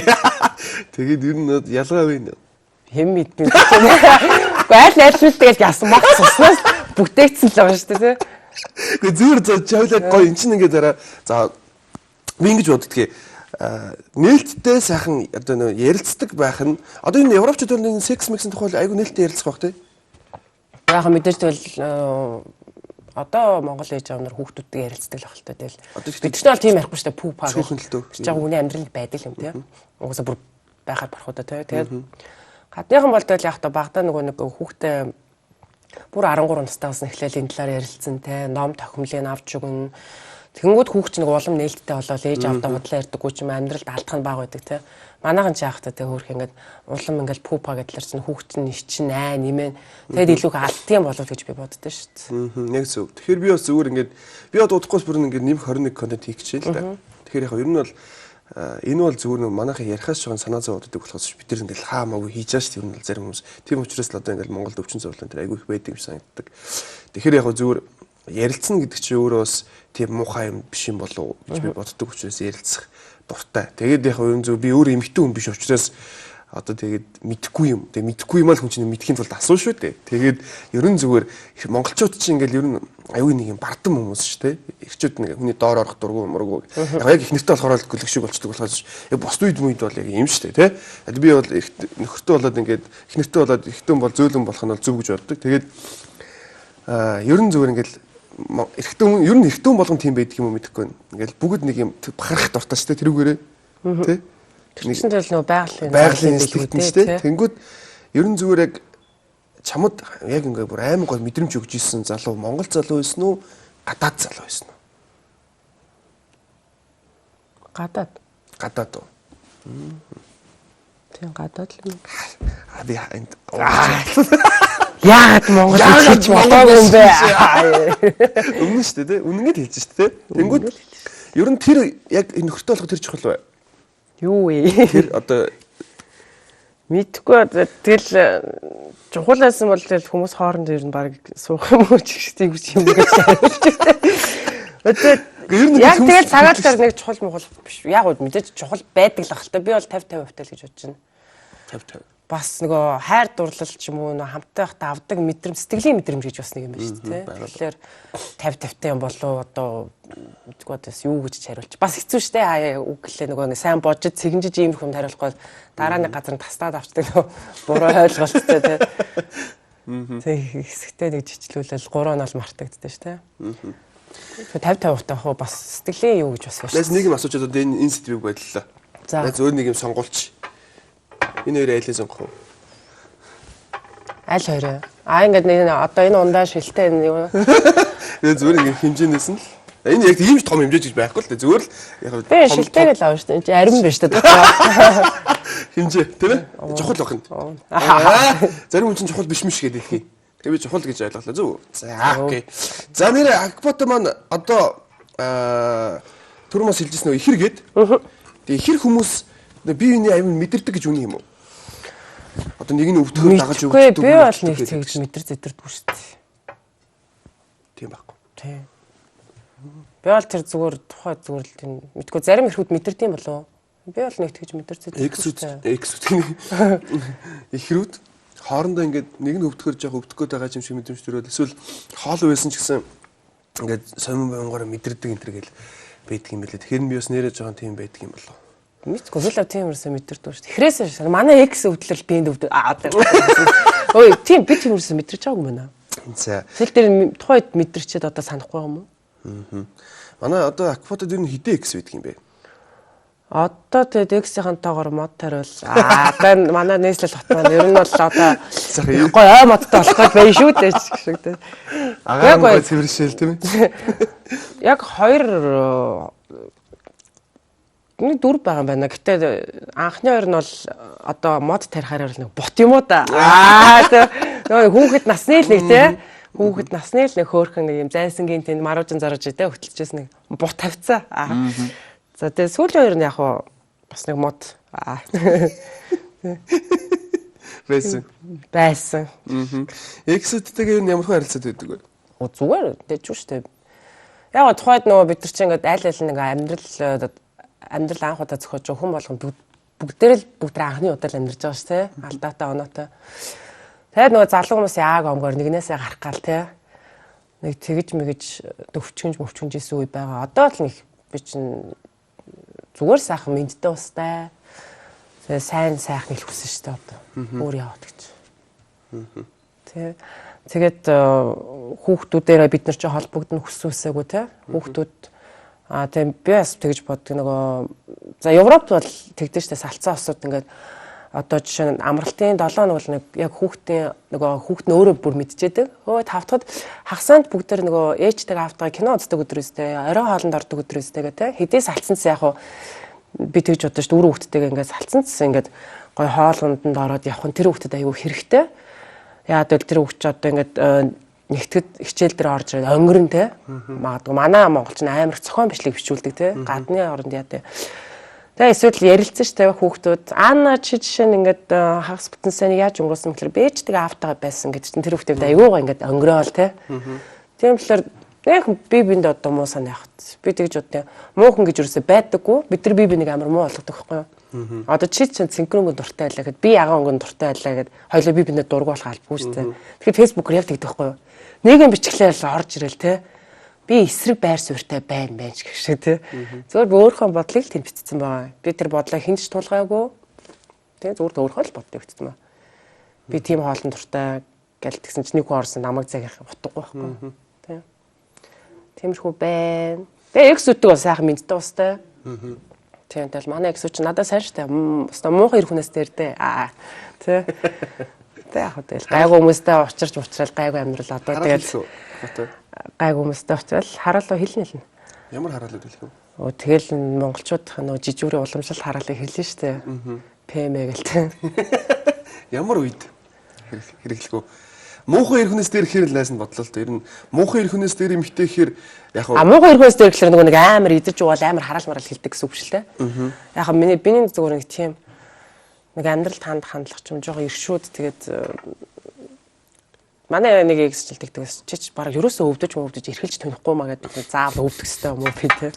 Тэгээд ер нь ялгаа байна. Хэм мэднэ. Гэхдээ аль найзууд тэгэл ясан мах цуснаас бүтээгдсэн л байгаа шүү дээ. Гэхдээ зүгээр чавлаад гоё эн чинь ингээд дараа за би ингэж боддгийг нээлттэй сайхан одоо нөө ярилцдаг байх нь одоо энэ европчууд бол нэг секс миксийн тухай айгу нээлттэй ярилцах байх тий. Яг мэдээж тэгэл одоо Монгол ээж аав нар хүүхдүүдтэй ярилцдаг л ахaltaа тэгэл. Бид ч нь бол тийм ярихгүй шүү дээ пүү паа гэж. Жаа хүний амьдрал байдаг юм тий. Угсаа бүр байхаар барахудаа тий. Тэгээд гадныхан бол тэгэл яг та багтаа нөгөө нэг хүүхдээ бүр 13 настайгаас эхлээл энэ талаар ярилцсан тий. Ном тохиомлыг авч өгнө. Тэнгүүд хүүхч нэг улам нээлттэй болоод ээж аавдаа худлаа ярьдаггүй ч юм амьдралд алдах нь бага байдаг тий. Манайхан ч яахтай тэг хөөх ингээд улам ингээд пупа гэдлэр чинь хүүхд нь ичэн нэмэн тэгэд илүү алдсан болов гэж би боддоо шүү дээ. Яг зөв. Тэгэхээр би бас зүгээр ингээд би удахгүй бүр ингээд нэмэх 21 контент хийх гэж байна л да. Тэгэхээр яг ер нь бол энэ бол зүгээр нэг манайхан ярихаас жоохон санаа зов боддог болохоос бид нар ингээд хаамаагүй хийж байгаа шүү дээ. Ер нь бол зарим хүмүүс тийм учраас л одоо ингээд Монголд өвчин зовлон тэр айгүй их байдаг юм санагддаг. Тэгэхээр яг зүгээр ярилцсан гэдэг чинь өөрөө бас тийм муухай юм биш юм болов гэж би боддог учраас ярилцах дуртай. Тэгээд яг юм зөв би өөр эмхтэн хүн биш учраас одоо тэгээд мэдхгүй юм. Тэгээд мэдхгүй юм л хүн чинь мэдхийн тулд асуу шүү дээ. Тэгээд ерөн зүгээр монголчууд чинь ингээл ерөн аюу нэг юм бардам хүмүүс шүү дээ. Эхчүүд нэг хүний доор орох дургу мургу. Яг их нэртэй болохоор л гүлэг шиг болчдөг болохоос яг бос үед мүйд бол яг юм шүү дээ, тэ. Би бол нөхөртөө болоод ингээд их нэртэй болоод ихтэн бол зөөлөн болох нь бол зөв гэж боддог. Тэгээд ерөн зүгээр ингээл эрэгтэн ер нь эрэгтэн болгон тийм байдаг юм уу мэдэхгүй байна. Ингээл бүгд нэг юм бахарах дуртай шүү дээ тэрүүгээрээ. Тэ? Тэгсэн тэл нөө байгалийн сэтгэлтэй шүү дээ. Тэнгүүд ер нь зүгээр яг чамд яг ингээ бүр аймаг гол мэдрэмж өгч ирсэн залуу Монгол залуу байсан уу? Гадаад залуу байсан уу? Гадаад уу? Тийм гадаад л юм. Би энд яагаад Монгол хэлж болоогүй юм бэ? Үнэн шүү дээ, үнэнгээд хэлж шүү дээ. Тэнгүүд ер нь тэр яг энэ нөхөртэй болох тэр чухал бай. Юу вэ? Тэр одоо мэдхгүй тэгэл чухалаасан бол тэгэл хүмүүс хооронд ер нь баг суух юм уу ч тийм юм гэж байна. Яг тэгэл цагаалгаар нэг чухал мохол биш. Яг үл мэдээж чухал байдаг л ахalta. Би бол 50-50 хувьтай л гэж бодож байна. 50-50. бас нөгөө хайр дурлал ч юм уу хамттай байхдаа авдаг мэдрэмж, сэтгэлийн мэдрэмж гэж бас нэг юм байна шүү дээ. Тэгэхээр 50-50 юм болоо одоо мэдгүй бас юу гэж хариулж. Бас хэцүү шүү дээ. Үг гэлээ нөгөө ингэ сайн бодож цэгэнжиж ийм хүнд хариулахгүй дараа нэг газар тастаад авчдаг нөгөө буруу ойлголттой тий. Тэг хэсэгтээ нэг жичлүүлэл 3 онол мартагддаг шүү дээ. 50-50 таах бас сэтгэлийн юу гэж бас байна. Найз нэг юм асууж одоо энэ сэдвийг бодлоо. Найз өөр нэг юм сонгуулч. Энэ хоёрыг айлын сонгох уу? Аль хоёроо? Ингээд нэг одоо энэ ундаа шилтэй юу? Тэгээ зүгээр ингэ хэмжээнээс нь л. Энэ яг ийм ч том хэмжээж гэж байхгүй л дээ. Зүгээр л яг би шилтэйг л авна шүү дээ. Энд арим биш шүү дээ. Хэмжээ тийм ээ? Чухал байх нь. Зарим хүн чинь чухал биш мш гэдэг хэлхий. Тэгээ би чухал гэж ойлголоо зөв. За окей. За нэр акбот маань одоо түрүүмас хэлжсэн нөө ихэр гээд. Тэгээ ихэр хүмүүс би биений аймаг мэдэрдэг гэж үний юм уу? Одоо нэг нь өвдөхөөр дагаж өвддөг. Би бол нэг тэгж мэдэр зэдэрдгүй шүү дээ. Тийм байхгүй. Тийм. Би бол тэр зүгээр тухай зүгээр л тийм мэдгүй зарим ирэхүүд мэдэрдэм болов. Би бол нэг тэгж мэдэр зэдэрдгүй. Ихрүүд хоорондоо ингээд нэг нь өвдөхөөр жоох өвдөх гээд байгаа юм шиг мэдрэмж төрөөл эсвэл хоол байсан ч гэсэн ингээд сонин бонгоор мэдэрдэг энэ төр гэл байдаг юм билээ. Тэгэхээр би бас нэрээ жоохон тийм байдаг юм болов. Мэдгүй л тийм ерөөсөө мэдэрдэг шүү дээ. Эхрээсээ манай экс өвдлөл би энд өвдөв. Ой тийм би тийм ерөөсөө мэдэрч байгаагүй мэнэ. За. Тэгэл дээр тухайд мэдэрчээд одоо санахгүй юм уу? Манай одоо акватод ер нь хідээ экс байдаг юм бэ? Одоо тэгээд эксийнхантайгаар мод тариул. Одоо манай нийслэл хот маань ер нь бол одоо гой ой модтой болох байх шүү дээ шиг дээ. Агаа цэвэршээл тийм ээ. Яг хоёр нэг дөрв байгаа юм байна. Гэтэ анхны хоёр нь бол одоо мод тарихаар нэг бот юм уу да. Нөгөө хүүхэд насны л нэг тий. Хүүхэд насны л нэг хөөхөн нэг юм зайсангийн тэнд маружин зарж идэ хөтлөжсэн нэг бот тавьцаа. За тэгээ сүүлийн хоёр нь яг бас нэг мод байсан. Эксүүдтэйгээ ямар хүн харилцаад байдаг вэ? Зүгээр дэжгүй шүү дээ. Яг тухайд нөгөө бид нар чинь ингээд аль аль нэг амьдрал анх удаа зохиож хүн болгон бүгдээр л бүгд анхны удаа л амьдарч байгаа шүү дээ. Алдаатай оноотой. Тэгээд нөгөө залуу хүмүүс яг омгоор нэгнээсээ гарах гал те. Нэг тэгж мэгж өвчгөнж исэн үе байгаа. Одоо л нэг би чинь зүгээр сайхан мэдтэй устай. Тэгээ сайн сайхан ил хүсэн шүү дээ одоо. Өөр яваад гэж. Тэгээд хүүхдүүдээрээ бид нар ч холбогдно хүсвэсээгүй те. Хүүхдүүд тийм би бас тэгж боддог нөгөө за Европт бол тэгдэж штэ салцсан осууд ингээд одоо жишээ нь амралтын 7 нь бол нэг яг хүүхдийн нөгөө хүүхд нь өөрөө бүр мэдчихэдэг. Хөөе тавтахад хагасанд бүгд тэр нөгөө ээжтэйгээ автгаа кино үздэг өдрөөстэй орой хоолнд ордог өдрөөстэй гэх те хэдээс салцсанс яг би тэгж бодож штэ өөр хүүхдтэйгээ ингээд салцсанс ингээд гой хоолунданд ороод явах нь тэр хүүхдэд аюу хэрэгтэй. Яа тэгэл тэр хүүхд ч одоо ингээд нэгтгэд хичээл дээр орж ирээд өнгөрн те магадгүй манай монголч амар зохион бичлэг бичүүлдэг те гадны оронд яа те тэгээ эсвэл ярилцсан ш тавих хүүхдүүд аана чи жишээ нь ингээд хагас бүтэн сайн яаж өнгөрөөсөн гэхээр бээжтэйгээ автагаа байсан гэж чинь тэр хүүхдүүд аюугаа ингээд өнгөрөөл те тийм болохоор яг би бинд одоо муу санаа явахт би тэгж бодъё муухан гэж юусоо байдаггүй бид нар би бинийг амар муу болгодог байхгүй юу одоо чи чинь синхронгүй дуртай байлаа гэхэд би ягаан өнгөнд дуртай байлаа гэхэд хоёлоо би биндээ дургуулах албагүй шүү дээ тэгэхээр фэйсбүүкээр яг тэгдэг байхгүй юу нэгэн бичлээл орж ирэл те би эсрэг байр суурьтай байна ч гэх шиг те зөвөр би өөрийнхөө бодлыг л тэнд бичсэн байгаа би тэр бодлоо хинч тулгаагүй те зөвөр өөрийнхөө л бодлыг бичсэн байгаа би тийм хоолн дуртай гэл тэгсэн чинь нэг хүн орсон намайг загих утгагүй байхгүй те тиймэрхүү байна тэгээ экс үтэг сайхан мэдтэй устай тийм тэл манай экс үч надад сайн штэ өстой муухай ирхүнээс дээр дээ те яг тэгэл гайгүй хүмүүстэй учрал гайгүй амьдрал одоо тэгэл гайгүй хүмүүстэй учрал хараалаа хэлнэ. Ямар хараалууд хэлэх вэ? Тэгэл монголчуудын нөгөө жижигүүрийн уламжлалт хараалыг хэлнэ штэ. ПМ гэлтэй. Ямар үед хэрэглэх вэ? Муухай ирхүнээс дээр ихээр л найс нь бодлоо л дээ. Ер нь муухай ирхүнээс дээр эмхтэй ихээр яг муухай ирхүнээс дээр гэхэлэр нөгөө нэг амар идэж угаал амар хараал марал хэлдэг гэсэн үг шүү дээ. Яг миний зүгээр нэг тийм нэг амьдрал танд хандлах юм жоохон иршүүд тэгээд манай нэг эксчлэлдэг гэсэн чи баг ерөөсөө өвдөж эрхэлж тонихгүй маа гэдэг заавал өвдөх хэрэгтэй юм уу би тэ.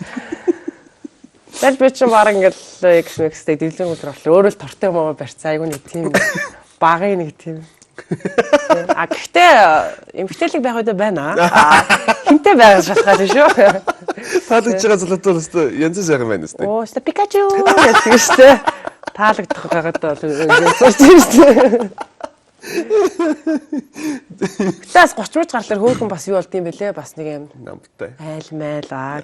Тэгэл би чинь баг ингээл экстэй дэлгэр өдөр болохоор өөрөө л тортой юм аа барьцаа айгүй нэг тийм багын нэг тийм. А гэхдээ эмгтээлэг байх үед байна. Хинтээ байх шалтгаан шүү. Таалагдж байгаа залуутай бол өстой янз бүр сайхан байна өстой. Оо, өстой Пикачу гэдэг шүү. Таалагдах байгаад бол сурч юм шүү. Тас 30 мууч гарлаар хөөхөн бас юу болд юм бэлээ? Бас нэг юм намтай. айл майл аа.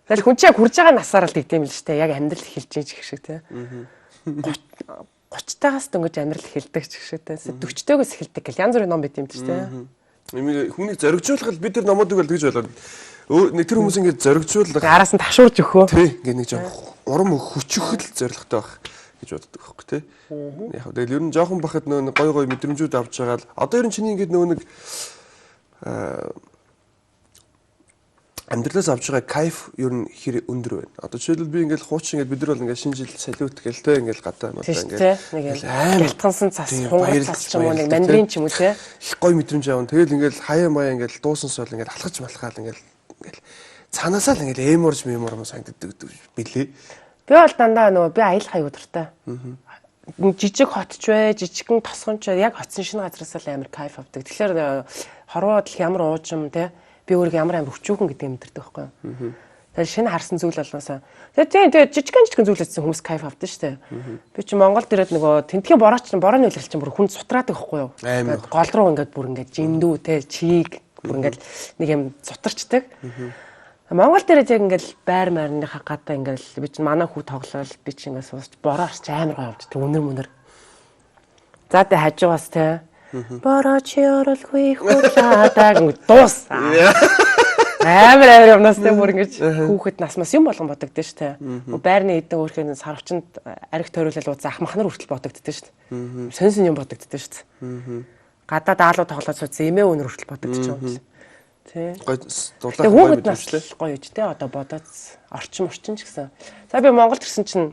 Тэгэл хүн чинь яг хурж байгаа насаар л тэгдэм л шүү дээ. Яг амьдрал эхэлж байгаа ч гэх шиг тий. 30-таагаас дөнгөж амьдрал эхэлдэг ч гэх шиг тий. 40-тойгоос эхэлдэг гэл янз бүрийн ном байт юм тий. Юмыг хүнийг зоригжуулах бид тэр номуудыг бол тэгж болгоод нэг тэр хүмүүс ингэж зоригжуулах араас нь ташуурж өгөө. Тий, ингээ нэг жоох урам хүчрхэл зоригтой байх гэж боддог байхгүй тий. Яг тэгэл ер нь жоохон бахад нөө гой гой мэдрэмжүүд авч байгаа л одоо ер нь чиний ингэ нөө нэг амьдралаас авч байгаа кайф ер нь хэр өндөр байна. Одоо жишээлбэл би ингээл хуучин ингээд бид нар бол ингээд шинэ жил салют гээл те ингээл гадаа мадаа ингээд гялтгансан цас хунгар цас ч юм уу нэг мандрин ч юм уу те их гой мэдрэмж авна. Тэгэл ингээл хаяа маяа ингээл дуусан сол ингээд алхаж малхаал ингээл цаанаасаа л ингээл эморж мемормо санагддаг билээ. Би бол дандаа нөгөө би аялах аюу дуртай. Жижиг хотч бай, жижигэн тосгонч бай, яг хотсон шинэ газараас л амар кайф авдаг. Тэгэхээр хорвоод л ямар уужим те би өөрөө ямар өчүүхэн гэдэг юм мэдэрдэг байхгүй юу. Тэгэхээр шинэ харсан зүйл болноосаа. Тэгээ жижигэн зүйлээсээ хүмүүс кайф авдаг шүү дээ. Би чи Монголд ирээд нөгөө тентгийн борооны үйлрэл чинь бүр хүн сутраадаг байхгүй юу. Гол руу ингээд бүр ингээд жиндүү те чийг бүр ингээд нэг юм цутарчдаг. Монголд ирээд яг ингээд байр марныхаа гадаа ингээд би чи манай хүү тоглоол би чи ингээд суусч бороо арч амар гоё авдаг. Өнөр мөнөр. За тэ хажуугаас те бороо чи оролгүй хулаадаг дуус. Амар юмнаас тэ бүр ингэж хүүхэд насмаас юм болгон бодогдсон шүү дээ. Байрны эдэн өөрхөн сарвчанд арх тойруулал ууз ахмахнар хүртэл бодогдсон шүү дээ. Сонсон юм бодогдсон шүү дээ. Гадаа даалуу тоглоод суудсан эмээ өнөр хүртэл бодогдсон юм л. Тий. Гой дурлах гоё мэдвэрлээ. Гоё үж тэ одоо бодоод орчин ч гэсэн. За би Монголд ирсэн чинь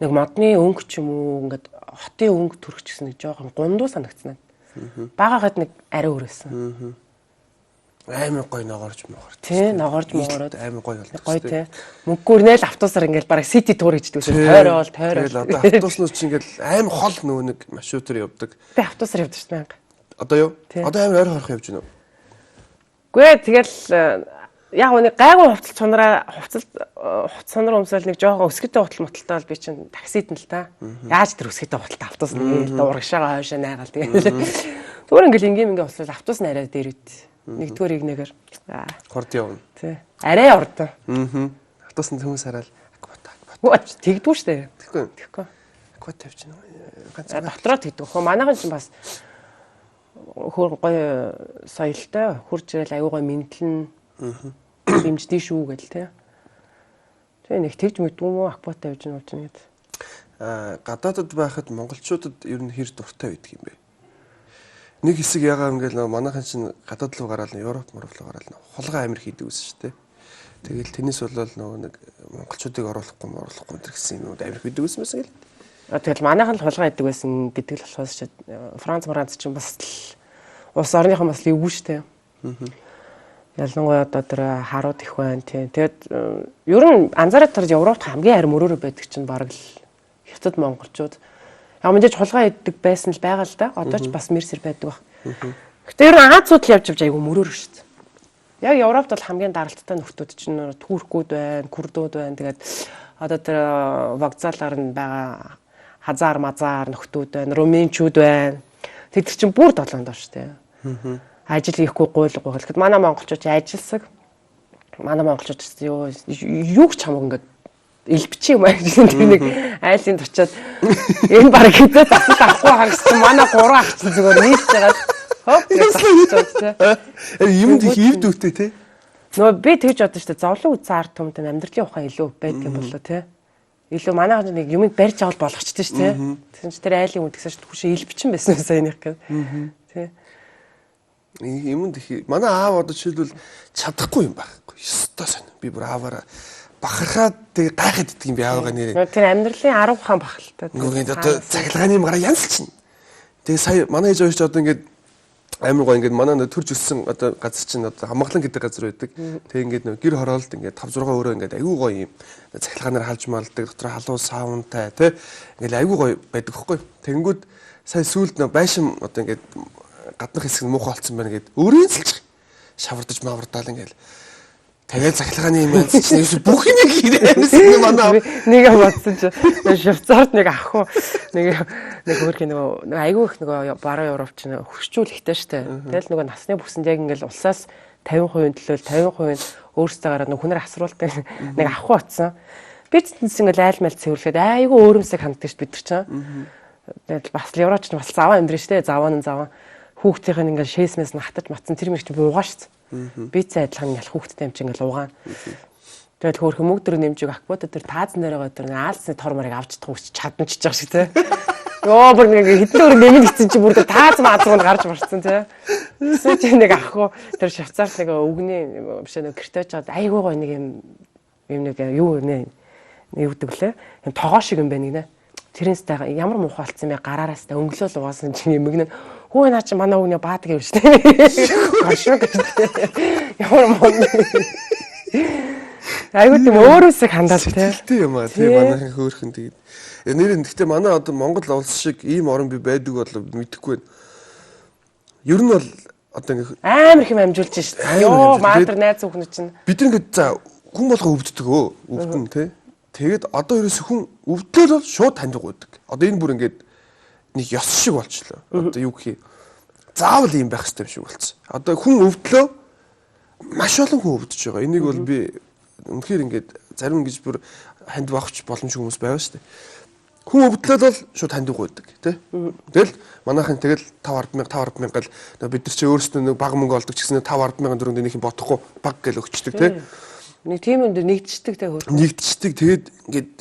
нэг модны өнгө ч юм уу ингээд хотын өнгө төрөх ч гэсэн нэг жоохон гундуу санагдсан. Багаагаад нэг ари өрөөсөн. Амар гоё ногоорч могоор. Тий, ногоорч могоороод амар гоё болно. Гоё тий. Мөнгөөрнээл автобусаар ингээд бараг сити тур гэж дүүсэн. Тойрол. Тэгэл одоо автобуснууд чинь ингээд амар хол нөгөө нэг маршрутаар явдаг. Тий, автобусаар явдаг шүү дээ. Одоо юу? Одоо амар ойр хорох явж байна уу? Гүй тэгэл яг нэг гайгүй хувцас цунраа өмсөөл нэг жоохон өсгөтэй хутал моталтай бол би чинь таксид нь л та. Яаж тэр өсгөтэй хуталтай автобус нэг урагшаага хойшоо найгаал тэгээд. Зүгээр ингээл ингийн болвол автобус нараад дээрээ. Нэгдүгээр игнэгээр. Хорд явна. Тий. Арай ордоо. Автобусны хүмүүс хараад аквата. Тэгдэггүй штэ. Тэгэхгүй. Аквата явж байна. Дотроо тэгдэг. Хөө манайхан ч бас хөр гоё соёлтой хурж ирэл аюу гоё мэдлэн дэмждэг шүү гэл тэ. Тэгээ нэг тэгж мэдгүй мө аквата явж байна гэж. Гадаадд байхад монголчуудад ер нь хэр дуртай байдаг юм бэ? Нэг хэсэг ягаа ингээл манайхан чинь гадаад руу гараад Европ руу гараад хулгай амир хийдэг гэсэн шүү дээ. Тэгэл тэрнээс болол нөгөө нэг монголчуудыг оруулахгүй гэсэн юм амир хийдэг гэсэн мэс гэл. Тэгэл манайхан л хулгай хийдэг байсан гэдэг л болохоос ч Франц ч бас улс орныхан бас эвгүй шүү дээ. Ялангуяа одоо тэр харууд их байна тий. Тэгэд ер нь анзаараад тэр Европт хамгийн харин мөрөөрөө байдаг чинь бараг л хятад монголчууд. Яг мэдээж хулгай иддэг байсан л байгаа л да. Одоо ч бас мэрсэр байдаг баг. Гэтэ ер нь Азиуд л явж айгу мөрөөр шүү дээ. Яг Европт бол хамгийн даралттай нөхдүүд чинь туркууд байна, курдууд байна. Тэгээд одоо тэр вокзалаар нь байгаа хазаар мазаар нөхдүүд байна, румынчууд байна. Тэд чинь бүр долоонд доо шүү дээ. Ажил хийхгүй гуйлга байгаа. Тэгэхэд манай монголчууд ажилсаг. Манай монголчууд юу ч хамаагүй ингээд элбчи юм аа гэсэн тэр нэг айлын очиод энэ баг хэдэ тасал авахгүй хагассан манай гурван ах чинь зүгээр нийлж байгаа. Хоп юмд их ив дүүтэй те. Нөө би тэгж бодсон шүү дээ. Зовлон үтсэн ард түмэнд амьдралын ухаан илүү байдаг юм болоо те. Илүү манайхан нэг юмыг барьж авал болгочтой шүү те. Тэгсэн чи тэр айлын үнд гэсэн чинь хүшээ элбчин байсан юм саяных гэх. Тэ. Юмд их манай аав одоо жишээлбэл чадахгүй юм байхгүй. Ёстой сайн. Би бүр ааваараа бахархаад тэг гайхаад иддэг юм би аавгаа нэрээ. Тэр амьдралын 10 ухаан бахалтай. Нөгөө одоо цаглагааны мараа янз чинь. Тэгээ сая манай ээж өөч одоо ингээд амар гоо ингээд манай нөө төрж өссөн одоо газар чинь одоо хамгаалан гэдэг газар байдаг. Тэг ингээд нөө гэр хороолт ингээд 5 6 өрөө ингээд аюу гоё юм цахилгаанаар халж малдаг дотор халуун саунтай тий ингээд аюу гоё байдаг хөхгүй. Тэнгүүд сая сүүлд нөө байшин одоо ингээд гаднах хэсэг нь муухай болсон байна гэд өөрийн цэлж шавардаж мавардаал ингээд тэгээд цахилгааны юм яаж чинь бүх юм хийрээсэн манай нэг бодсон чи Швейцарт нэг ах уу нэг хөрх нэг айгүй их нэг баруун Европ ч хөрчүүлэхтэй штэ. Тэгэл нөгөө насны бүсэнд яг ингээл улсаас 50% төлөөл 50% өөрсдөө гараад нэг хүнээр асруулдаг нэг ах уу утсан. Би ч ингээл айл мэл цэвэрлэхэд айгүй өөрөмсөг ханддаг штэ бид нар чинь. Тэгэл бас евроч нь бас заваа амьдрын штэ заваа хүүхдийнх нь ингээл шээсмэс нь хатаж матсан тэр мэгч буугаа штэ. Би цаа адилхан ялах хүүхдтэй юм чи ингээл угаана. Тэгэл хөөх мөгдөр нэмжиг акбод тэр таазан дээр байгаа тэр аалсны тор марыг авч чадах үс чадамжиж байгаа шиг те. Йоо бүр нэг хэдэн өөр нэмэн гисцэн чи бүр тааз маазгонд гарч марцсан те. Эсвэл чи нэг ахгүй тэр Швейцарт нэг өвгний биш нэг гэртэж чад айгуу гой нэг юм нэг юу нэ юу гэдэг лээ. Юм тогоо шиг юм байна гинэ. Тэрнээстэй ямар муухай болсон бэ гараараас та өнгөлөөл угаасан чи юм гинэ. Хөө наа чи манай өвгний баадаг юм шүү дээ. Гашиг. Ямар муу. Айгуу тийм өөрөөсөө хандаал тий. Тий юм аа. Тий манайхан хөөрхөн тэгээд. Нэр нь гэхдээ манай одоо Монгол улс шиг ийм орн би байдаг бол мэдэхгүй байна. Ер нь бол одоо ингэ амар их юм амжуулж шүү дээ. Йоо маатар найз хүүхнүүд чинь. Бид ингээд за хүн болго өвддөг өвдөн тий. Тэгээд одоо ерөөсө хүн өвдөл бол шууд таньдаг байдаг. Одоо энэ бүр ингээд нэг ёс шиг болчихлоо. Одоо юу гэх юм. Заавал ийм байх хэрэгтэй юм шиг болцсон. Одоо хүн өвдлөө маш олон хүн өвдөж байгаа. Энийг бол би үнэхээр ингээд зарим ингэж бүр ханд багч боломжгүй хүмүүс байваа шүү дээ. Хүн өвдлөл бол шууд ханддаг байдаг тий. Тэгэл манайхан тэгэл 5-10 гал бид нар чи өөрсдөө нэг баг мөнгө олдог ч гэсэн 5-10 төгрөг нөх юм бодохгүй баг гэл өгчдөг тий. Нэг тийм юм дээр нэгдчихдэг тий хөр. Нэгдчихдэг тэгээд ингээд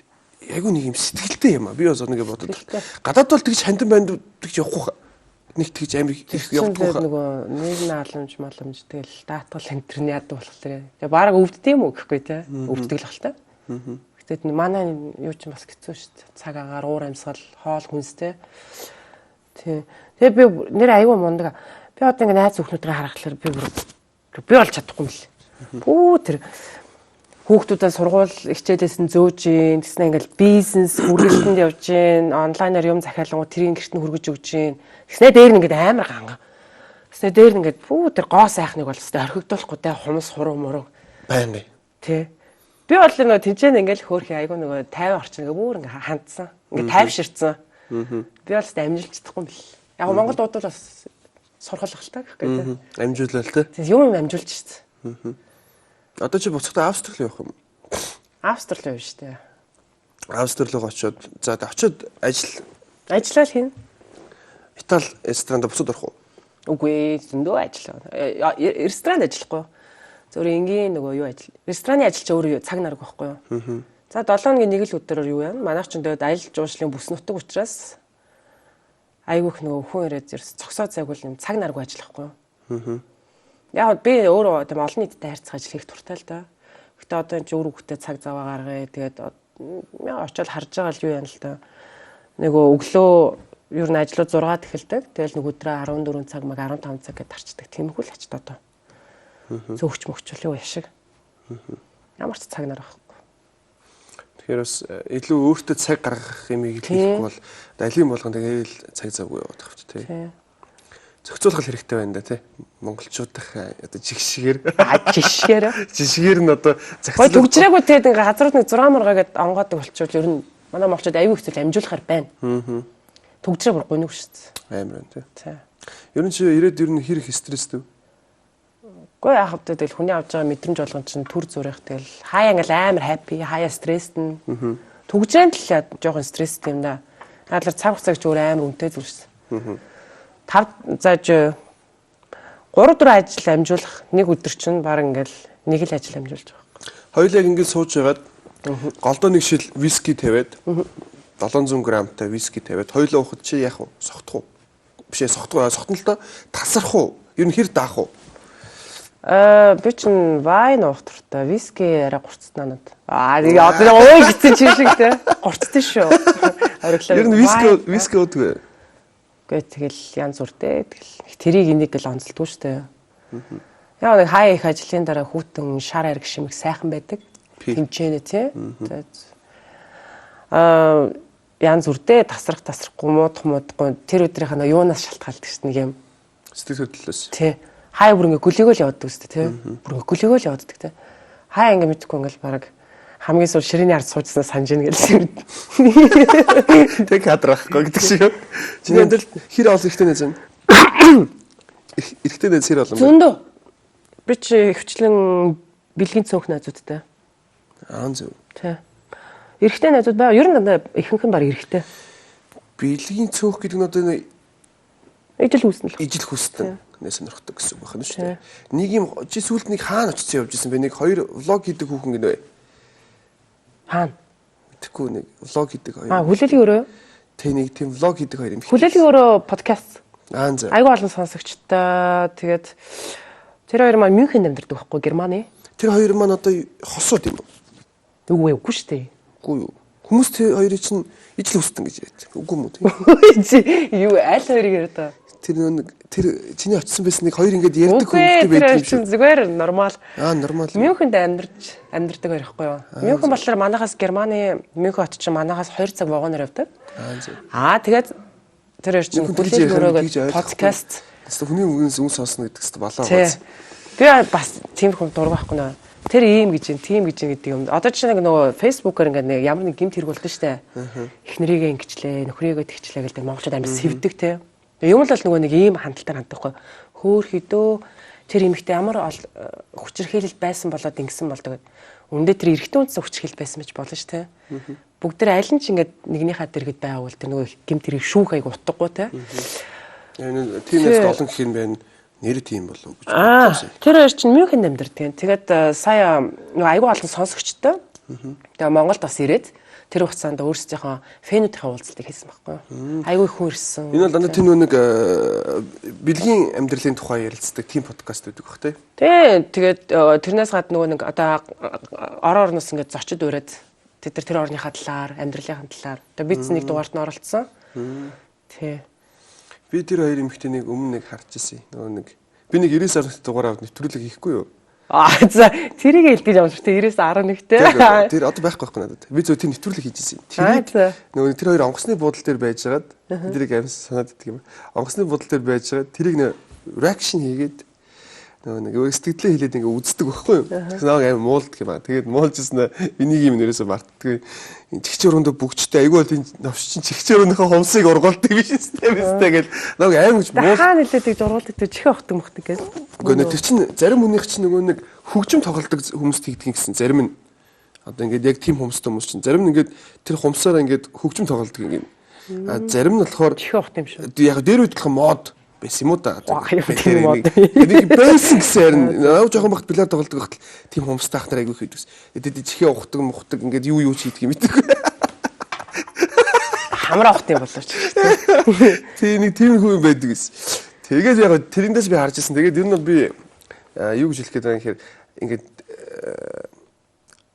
айгүй нэг юм сэтгэлтэй юм аа. Би бас нэг бодод. Гадаад бол тэгж хандан байнд тэгж явахгүй нэг тэгж амир их явахгүй хаа. Нөгөө нийгмийн халамж маламж тэгэл даатгал энтерний яд болохоор. Тэгээ бараг өвддөг юм уу гэхгүй тий. Өвддөг л хальтай. Гэтэл манай юу ч бас хэцүү шүү дээ. Цаг агаар уур амьсгал хоол хүнстэй. Тий. Тэгээ би нэр аюу мундаг. Би одоо ингэ найз өхнүүдээ харахаар би бол чадахгүй юм л. Бүү тэр хүүхдүүдээ сургууль хичээлээс нь зөөж ийн тэгснэ ингээл бизнес үргэлжлэнд явж ийн онлайнаар юм захиалгууд тэрийн гэрт нь хөргөж өгж ийн тэгснэ дээр нь ингээд амар ганга тэгснэ дээр нь ингээд бүү тэр гоо сайхныг бол өстой орхигдуулахгүй те хумс хуруу муруу байна тий би бол нөгөө тэнцэн ингээл хөөрхи айгу нөгөө 50 орчин ингээ бүр ингээ хандсан ингээ тайвширсан би бол өстой амжилт чадахгүй юм бэл яг Монгол дуудвал бас сурхал ахaltaа гэх гэдэг амжуулал те юм амжуулж шít. Одоо чи буцахтаа Австрали явах юм. Австрали явна шүү дээ. Австрали руу очиод за очиод ажиллаа хин. Итали ресторанд буцаад орох уу? Үгүй зөндөө ажиллаа. Ресторанд ажиллахгүй. Зөвхөн энгийн нөгөө юу ажил. Рестораны ажилч өөрөө цаг нарг байхгүй юу? За 7 хоногийн нэг л өдрөөр юу яа? Манайх ч тэгээд аялал жуулчлалын бүс нутаг учраас айгүйх нөгөө хүн ирээд зогсоо цагуул юм цаг нарг ажиллахгүй юу? Яг би өөрөө тийм олон нийтэд харьцах ажил хийх туртай л да. Гэтэ одоо энэ өөр хүүхдэд цаг заваа гаргая. Тэгээд очиод харж байгаа л юу яана л да. Нөгөө өглөө ер нь ажлууд 6-д эхэлдэг. Тэгэл нэг өдрөө 14 цаг маг 15 цаг гэдээ тарчдаг. Тиймэрхүү л ачд одоо. Зөөгч мөгчөл юу яшиг. Ямар ч цаг нар байхгүй. Тэгэхээр бас илүү өөртөө цаг гаргах юм хийхгүй бол алим болгон тэгээл цаг завгүй яваад байгаа ч тийм. Зохицуулах хэрэгтэй байна да тий. Монголчуудах одоо жигшгээр жигшгээр нь одоо зохицуулах. Төгжрээгүй тий газрууд нэг 6 мургаа гээд онгоодог болчихвол ер нь манай монголчууд аюу хэцүү амжуулахаар байна. Төгжрээ бүр гоног шүү дээ. Амар байна тий. Ер нь чи ирээд ер нь хэр их стресстэй? Гэхдээ яах вэ тэгэл хүний авч байгаа мэдрэмж болгон чинь төр зүрэх тэгэл хаяа ингээл амар happy хаяа стресстэй. Төгжрээнд л жоохон стресстэй юм да. Наадаар цаг хугацааг ч өөр амар үнэтэй зүрхсэн. 5 зааж 3-4 ажил амжуулах нэг өдөр чинь баг ингээл нэг л ажил амжуулж байгаа. Хоёулаа ингээд сууж байгаад голдоо нэг шил виски тавиад 700 грамтай виски тавиад хоёулаа уухад чи яах вэ? Согтох уу? Бишээ согтох согтно л доо тасрах уу? Ер нь хэр даах уу? Би чинь вайн уух туртай виски арай гурцтнаа надад. Тэгээ одоо ой гэсэн чинь шиг те гурцтай шүү. Ориглоо. Ер нь виски уудаг. Гээ тэгэл янз бүртэй. Тэгэл тэрийг энийг л онцлдгүй шүү дээ. Яа нэг хай их ажлын дараа хүүтэн шар ариг шимэг сайхан байдаг. Тэмчэнэ тий. Янз бүртэй тасрахгүй муудахгүй тэр өдрийнхээ юунаас шалтгаалдаг шүү дээ нэг юм. Сэтгэл хөдлөлөөс. Тий. Хай бүр ингээ гүлээгөө л явдаг шүү дээ тий. Бүр ингээ гүлээгөө л явдаг тий. Хай ингээ мэдхгүй ингээл баг хамгийн сул ширээний ард суужснаа санаж ийн гэсэн. Тэг кадр байхгүй гэдэг шиг. Чиний амьдрал хэр олон ихтэй найз байна? Ихтэй найз хэр олон бэ? Зөндөө. Би чи хвчлэн бэлгийн цөөнх найзуудтай. Зөв. Тий. Эрэгтэй найзууд байгаа. Ер нь дандаа ихэнх нь баг эрэгтэй. Бэлгийн цөөх гэдэг нь одоо ижил хүснэ л. Ижил хүснэ. Нэ сонирхдаг гэсэн үг байна шүү дээ. Нэг юм чи сүүлд нэг хаана очиж явж исэн бэ? Нэг хоёр влог хийдэг хүүхэн гинэ. Хаана? Тэгэхгүй нэг влог хийдэг хоёр. Хүлээлгийн өрөө. Тэ нэг тийм влог хийдэг хоёр юм. Хүлээлгийн өрөө подкаст. Зөв. Айгу олон сонсогчтой. Тэгээд тэр хоёр маань Мюнхенд амьдардаг байхгүй Германы. Тэр хоёр маань одоо хосууд юм уу? Үгүй шүү дээ. Үгүй юу. Хүмүүс тэр хоёрыг чинь ижил хүсдэг гэж яриад. Үгүй юм уу тийм. Юу аль хоёрыг яриад та? Тэр чиний очсон байсан нэг хоёр ингээд ярьдаг хүмүүстэй байдаг юм шиг. Зүгээр нормал. Нормал. Мюнхенд амьдардаг хоёр ихгүй юу? Мюнхен болохоор манайхаас Германы Мюнхен хот чинь манайхаас 2 цаг вагоноор явдаг. Тэгээд тэр хоёр чинь хүлээж өрөөгөө подкаст. Эсвэл хүний үгнээс үн сонсно гэдэг чинь болоо гоц. Би бас тиймэрхүү дург байхгүй нөө. Тэр ийм гэж юм, тийм гэж юм гэдэг юм. Одоо чинь нөгөө фэйсбүүкээр ингээд нэг ямар нэг гэмт хэрэг болдог штэ. Эхнэрийгээ ингэчлээ, нөхрийгээ тэгчлээ гэдэг монголчууд амар сэвдэг те. Юм л нөгөө нэг ийм хандлтаар хандахгүй. Хөөхөдөө тэр эмэгтэй ямар хүчирхийлэл байсан болоод ингэсэн болдог. Үндэ тэр эрэгтэй хүнээс хүчирхийлэл байсан гэж болно шүү те. Бүгд тэр аль нь ч ингээд нэгнийхээ дэргэд байгуул тэр нөгөө гэмт хэрэг шүүх аяг утгагүй те. Тиймээс олон гэх юм байна. Нэр тийм болов гэж бодсон. Тэр хоёр чинь Мюнхенд амьдардаг. Тэгээд сая нөгөө айгүй олон сонсогчтой. Тэгээ Монголд бас ирээд тэр хугацаанд өөрсдийнхөө фэнүүдийнхээ уулзалтыг хийсэн байхгүй юу? Айгүй хүн ирсэн. Энэ бол дандаа тэр нэг бэлгийн амьдралын тухай ярилцдаг тийм подкаст байдаг бах тий. Тэгээд тэрнээс гадна нөгөө нэг одоо орноос ингээд зочид ураад тэд тэр орныхаа талаар, амьдралынхаа талаар одоо биз нэг дугаарт нь оролцсон. Тий. Би тэр хоёр эмэгтэйнийг өмнө нэг харж ирсэн. Нөгөө нэг би нэг 90 сард дугаар аваад нэвтрүүлэг хийхгүй юу? За тэрийг хэлдэг юм шүү дээ 90-аас 11-тэй. Тэр одоо байхгүй надад. Би зөв тэр нэвтрүүлэг хийж ирсэн. Нөгөө тэр хоёр онгоцны буудлын дээр байжгаад тэрийг амс санаад идэх юм. Онгоцны буудлын дээр байжгаад тэрийг нэг реакшн хийгээд нөгөө сэтгэлээ хэлээд ингээ үздэг байхгүй юу? Тэгсэн аа аим муулдаг юм аа. Тэгээд муулжсэн энийг юм нэрээсээ мартдаг. Чигчээр өндө бүгчтэй айгүй бол энэ навш чинь чигчээр өндөхөө хомсыг ургуулдаг биш үстэй гэл нөгөө аим гэж муул. Хаана нэлээдэг жургуулдаг тэр чихээ охтог мөхтөг гэл. Үгүй тэр чинь зарим хүнийх чинь нөгөө нэг хөгжим тоглолдог хүмүүст хийдэг гэсэн зарим нь одоо ингээд яг тийм хүмүүстэй хүмүүс чинь зарим нь ингээд тэр хумсаараа ингээд хөгжим тоглолдог юм. Зарим нь болохоор чихээ охт юм шүү. Яг дээр үйдэх мод байсан юм уу да. Энийг байсан гэсэн яг жоохон багт билар тоглодог багт тийм хумстай ах нар айгүй хийдэг. Тэгээд чихээ ухдаг мухдаг ингээд юу хийдэг юм бэ? Хамраа ухт юм болооч. Тийм нэг тийм хүн байдаг гэсэн. Тэгээд яг тэрэндээс би харж ирсэн. Тэгээд ер нь би юу гэж хэлэх гээд байгаа юм хэрэг ингээд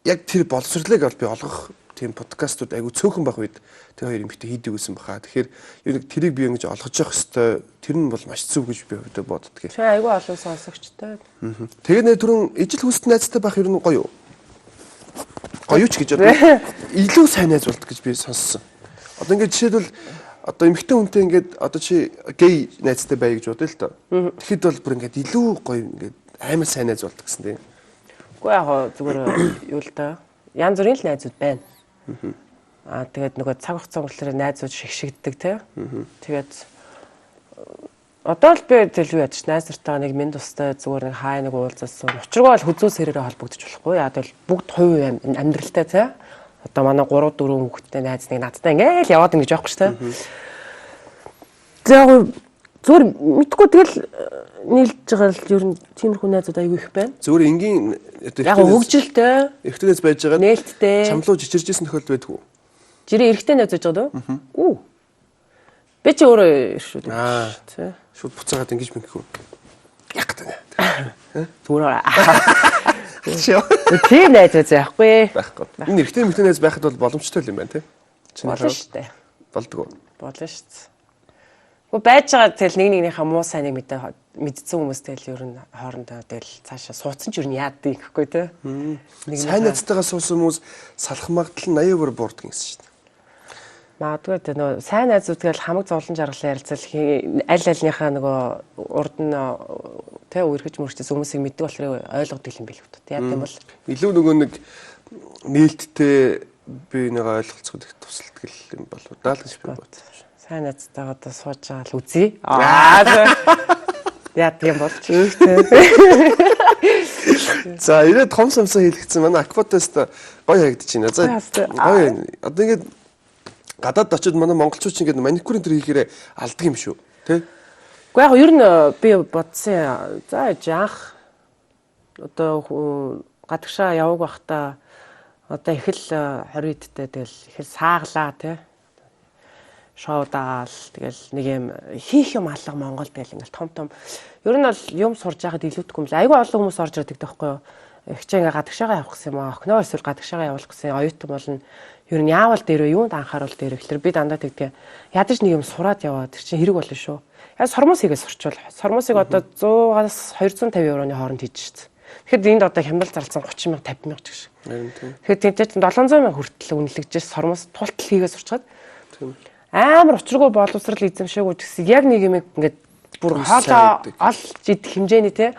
яг тэр боловсрлыг бол би олгох тийм подкастууд айгүй цөөхөн байх үед тэр хоёр эмэгтэй хийдэг гэсэн баха. Тэгэхээр юу нэг тэрийг би ингэж олгож явах хэвээр тэр нь бол маш зөв гэж би хувьдаа боддог. Чи айгүй олон сонсогчтой. Тэгээд нэ түрүүн ижил хүсэлт найзтай байх ер нь гоё юу? Гоё ч гэж одоо илүү сайн найз болдог гэж би сонссон. Одоо ингээд жишээлбэл одоо эмэгтэй хүнтэй ингээд одоо чи гей найзтай бай гэж бодъё л доо. Тэгэхэд бол бүр ингээд илүү гоё ингээд амар сайн найз болдог гэсэн тийм. Үгүй яг зүгээр юу л да. Янз бүрийн л найзууд байна. Тэгээд нөгөө цаг хугацаа өнгөрөөр найзууд шигшигддэг тий. Тэгээд одоо л би тэл юу ядч найз нартаа нэг минь тустай зүгээр нэг хай нэг уулзсан. Учиргаа бол хүзүү сэрээрээ холбогдож болохгүй. Яг л бүгд хувь амьдралтай тий. Одоо манай 3 4 хүүхэдтэй найз нэг надтай ингээл яваад ингэж байхгүй шүү дээ. Тэгээд зүгээр мэдгүй тэгэл нийлж байгаа л ер нь тиймэрхүү найзууд аягүй их байна. Зүгээр энгийн яг хөгжилтэй. Эхтээс байж байгаа. Нээлттэй. Чамлуу жичиржсэн тохиолдол байдгүй. Жирийн эрэгтэй найз байж байгаа дөө? Үу. Би чи өөрөө шүү дээ. Шууд буцаагаад ингэж мэнхүү. Яг гэдэг. Зүгээр. Шоо. Тийм найз байхгүй. Байхгүй. Энэ эрэгтэй эмэгтэй найз байхад бол боломжтой юм байна тий. Болно шүү дээ. Болдгоо. Болно шүү дээ. Уу байж байгаа тэгэл нэгнийхээ муу сайныг мэдсэн хүмүүс тэгэл ер нь хоорондоо тэгэл цаашаа суудсан ч ер нь яадыг гэхгүй те. Сайн найзтайгаа суусан хүмүүс салах магадлал 80% буурдаг гэсэн шүү дээ. Магадгүй те нөгөө сайн найзууд тэгэл хамаг зовлон жаргалан ярилцал аль альныхаа нөгөө урд нь те үерхэж мөрчс хүмүүсийг мэддэг болохоор ойлгодог юм билүү. Яг тийм бол илүү нөгөө нэг нээлттэй би нэг ойлголцоход их тусалдаг юм болоо даа л гэж би бодсон. Сайн найзтайгаа одоо сууж байгаа л үзье. Яа тийм болж те. За ирээд том самсан хийлгэсэн манай акватест гоё харагдаж байна. За гоё. Одоо ингээд гадаад очиод манай монголчууд ч ингээд маникюрын төр хийхээрээ алдаг юм шүү. Тэ? Гэхдээ яг ер нь би бодсон. За яах одоо гадагшаа яваг байхдаа одоо их л 20-д тэгэл их л сааглаа тий. Шоу даал тэгэл нэг юм хийх юм алга Монголд тэгэл ингээл том ер нь бол юм сурж байхад илүүдэхгүй юм л айгүй олон хүмүүс орж ирдэг таахгүй юу. Ихчээ ингээ гадагшаагаа явах гэсэн юм аа. Охиноо эсвэл гадагшаагаа явуулах гэсэн оюутан болно. Ер нь яавал дээрөө юунд анхааруул дээр ихлээр би дандаа тэгдэг. Ядаж нэг юм сураад яваад тэр чинь хэрэг болно шүү. Яг сормос хийгээ сурчвал. Сормосыг одоо 100-аас 250 евроны хооронд хийж шээ. Тэгэхэд энд одоо хямрал зарласан 30 мянга 50 мянга ч гэж. Тэгэхээр тэнцээ 700 мянга хүртэл үнэлэгдэж сормос тултал хийгээ сурчаад. Амар учиргүй боловсрал эзэмшээгүй гэсэн яг нэг юм ингээд бүр хоолоо олж идэх хэмжээний те.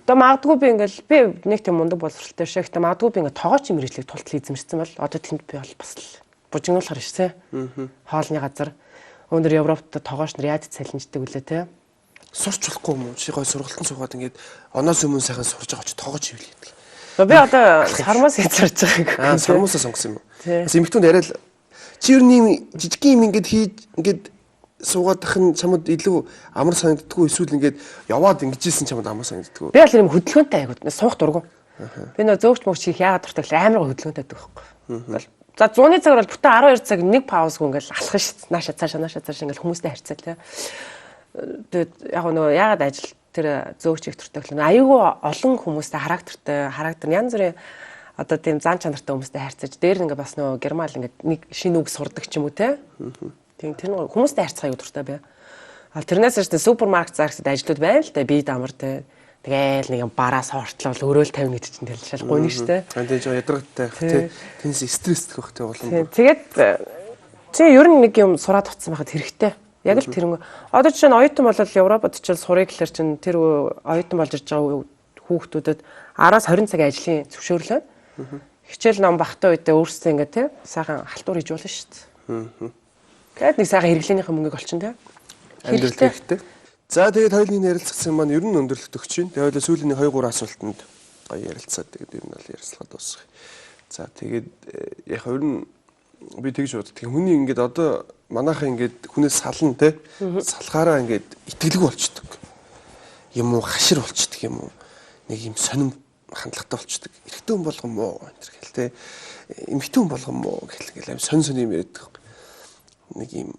Одоо магадгүй би ингээл би нэг тийм мундаг боловсралтай биш. Гэхдээ магадгүй би ингээд тоогооч мэрэгчлэг тултал эзэмшсэн бол одоо тэнд би бол бас л бужигнуулахар шээ. Хоолны газар өндөр Европт тоогооч нар яаж цалинждаг үлээ те. Сурч болохгүй юм уу? Чи гой сургалтын суугаад ингээд оноос өмнө сайхан сурж байгаа ч тоогооч ивэл гэдэг. Би одоо сармаас хийж сурж байгаа. Сармаасаа сонгосон юм уу? Бас эмэгтүүнд арай л чи ер нь жижиг юм ингээд хийж ингээд суугаад ах нь чамд илүү амар санагддаггүй эсвэл ингээд яваад ингэжсэн чамд амар санагддаггүй. Би бол юм хөдөлгөөнтэй айгууд суух дургу. Би нөө зөөгч мөгч хийх яагаад дуртай гэхээр амар хөдөлгөөнтэй байдаг байхгүй. За 100-ны цагаар бол бүтэн 12 цаг нэг паузгүй ингээд алхах шít. Нааша цаашаа ингээд хүмүүстэй харьцаа тий. Тэгээд яг нөгөө яагаад ажил тэр зөөгч их дуртай гэхээр аюулгүй олон хүмүүстэй характер янз бүрийн одоо тийм зан чанартай хүмүүстэй харьцаж дээр ингээ бас нөгөө герман ингээ нэг шинэ үг сурдаг ч юм уу те. Тийм тэр нөгөө хүмүүстэй харьцах аюу дуртай бай. А тэрнээс ч супермаркет зарагсад ажлууд байна л да би дамар те. Тэгээл нэг юм бараас хортлол өрөөл тавина гэдэг чинь тэгэл шал гойно штэ. Тийм жоо ядрагтай те. Тэнс стресстэй байх те улам. Тэгээд чи ер нь нэг юм сураад утсан байхад хэрэгтэй. Яг л тэр одоо жишээ нь оюутан болол Европод ч сурыг гэхэлэр чинь тэр оюутан болж ирж байгаа хүүхдүүдэд 10-аас 20 цагийн ажлын зөвшөөрлөө хичээл ном багтаа үедээ өөрсдөө ингээ те сайхан халтур хийж болно шүү дээ. Тэгээд нэг сайхан хэрэглээнийхээ мөнгөийг олчин те. Хэрэгтэй. За тэгээд хоёулын ярилцсан маань ер нь өндөрлөлт өгч байна. Тэгээд хоёул сүүлийн 2-3 асуултанд гоё ярилцаад тэгээд ер нь бол ярилцлага дуусгая. За тэгээд яг ер нь би тэгж боддог. Хүний ингээд одоо манайхаа ингээд хүнээс сална те. Салахаараа ингээд итгэлгүй болчдөг. Юм уу хашир болчдөг юм уу? Нэг юм сонирм хандлагатай болчдөг. Эрэгтэй хүн болгон муу энэ гэл те. Эмэгтэй хүн болгон муу гэл сонь юм яриаддаг. Нэг юм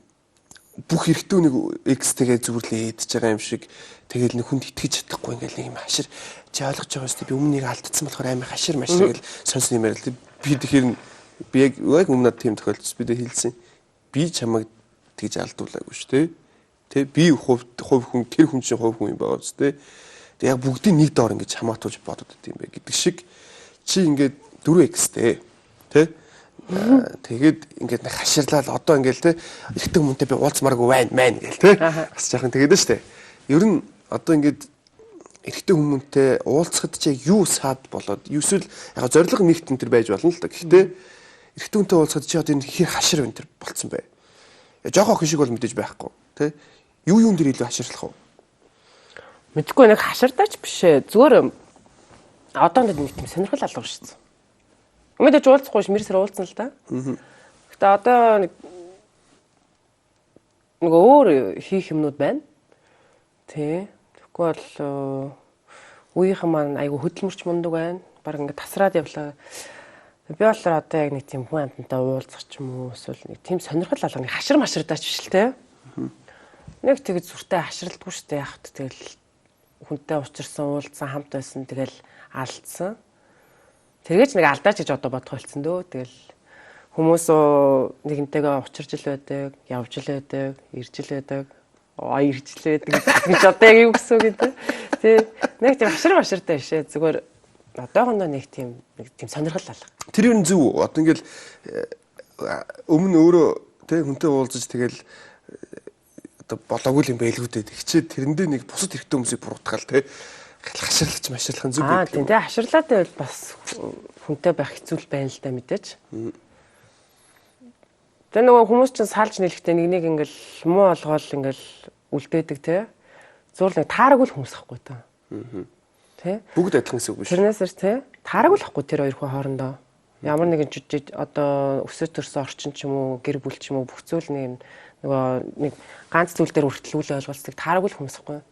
бүх эрэгтэй нэг экстэйгээ зүрлээ идж байгаа юм шиг тэгэл нэг хүнд итгэж чадахгүй ингээл нэг юм хашир чи ойлгож байгаа юм шүү би өмнөнийг алдсан болохоор амар хашир машир гэл сонсон юм яриад би тэгэхээр би яг өмнөд тийм тохиолдсон би дэ хэлсэн би чамайг тэгж алдуулаагүй шүү тэ би хувь хүн тэр хүн чинь хувь хүн юм байгаа ч тэ яг бүгдийг нэг доор ингэж хамаатуулж бодод идэм бэ гэдэг шиг чи ингээд 4x тэ тэгээд ингээд нэг хаширлал одоо ингээд те эрэгтэй хүнтэй би уулзмааргүй байна гээл те бас жоохон тэгээд нь штэ ер нь одоо ингээд эрэгтэй хүмүүнтэй уулзахад чи юу саад болоод эсвэл яг зориг нэгтэн тэр байж болно л да гэхдээ эрэгтэй хүнтэй уулзахад чи одоо энэ хэр хашир вэ тэр болцсон бай жоохон охин шиг бол мэдээж байхгүй те юун дээр илүү хаширлах вэ мэдгүй нэг хаширдаач биш ээ зүгээр одоо нэг тийм сонирхол алга шүү дээ. Мэдээж уулзахгүй ш мэрсэр уулзсан л да. Гэтэ одоо нэг өөр хийх юмнууд байна. Тэ. Тэгэхгүй бол үеийнхэн маань айгу хөдөлмөрч мундаг байна. Бараг ингээд тасраад явлаа. Би болохоор одоо яг нэг тийм хүн амтантай уулзах ч юм уу эсвэл нэг тийм сонирхол алга нэг хашир маширдаач биш л те. Нэг тэгэж зүртэй хаширддаггүй шүү дээ. Яг тэгэл хүнтэй уулзсан уулзсан хамт байсан тэгэл алдсан. Тэргээч нэг алдаач гэж одоо бодох болсон дөө. Тэгэл хүмүүс нэгнтэйгээ учирж л байдаг, явж л байдаг, ирж л байдаг. иржлээ гэж одоо яг юу гэсэн үг гэдэг. Тэ нэг тийм маширтай бишээ. Зүгээр одоохондоо нэг тийм сонирхол алга. Тэр юу зөв үү? Одоо ингээл өмнө өөрөө тэг хүнтэй уулзаж тэгэл одоо болоогүй юм байлгүйдээ тэгчээд тэрэндээ нэг бусад хэрэгтэй хүмүүсийг буруутгаал тэг хаширлаж маширлах зүг байдаг. Тийм тэг хаширлаад байвал бас хүнтэй байх хэцүү байна л да мэдээж. Тэгээ нөгөө хүмүүс чинь салж нэлэхдээ нэг ингээл муу олгоол ингээл үлдээдэг те. Зүгээр нэг таараггүй хүмүүс ахгүй та. Тэ? Бүгд адилхан гэсэн үг биш. Тэрнээсэр те таараггүй ахгүй тэр хоёр хүн хоорондоо. Ямар нэгэн жижиг одоо өсөж төрсөн орчин ч юм уу, гэр бүл ч юм уу бүх зүйл нэг ганц зүйл дээр үргэлжлүүлээ ойлголцдог таараггүй хүмүүс ахгүй.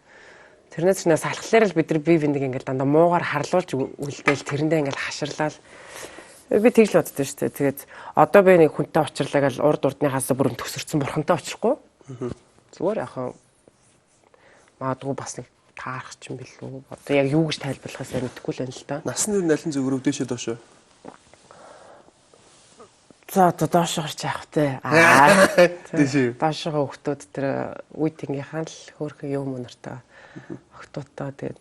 Тэрнээс ч нэ салхлаар л бид нар бие биендээ ингээл дандаа муугаар харлуулж үлдээл тэрэндээ ингээл хаширлал би тэгж л боддоо шүү дээ. Тэгээд одоо би нэг хүнтэй учрлаа гал урд урдныхаас бүрэн төсөрцөн бурхантай очихгүй. Зүгээр яхаа магадгүй бас нэг таарах ч юм билүү. Одоо яг юу гэж тайлбарлахаас мэдэхгүй л байна л да. Насны налин зөв өрөвдөөшөө доошоо. За одоо доош гарч явах те. Тийш. Доошоо хөвгтүүд тэр үеийнхээ л хөөрхөн юм нартай хөвгтүүдтэй тэгээд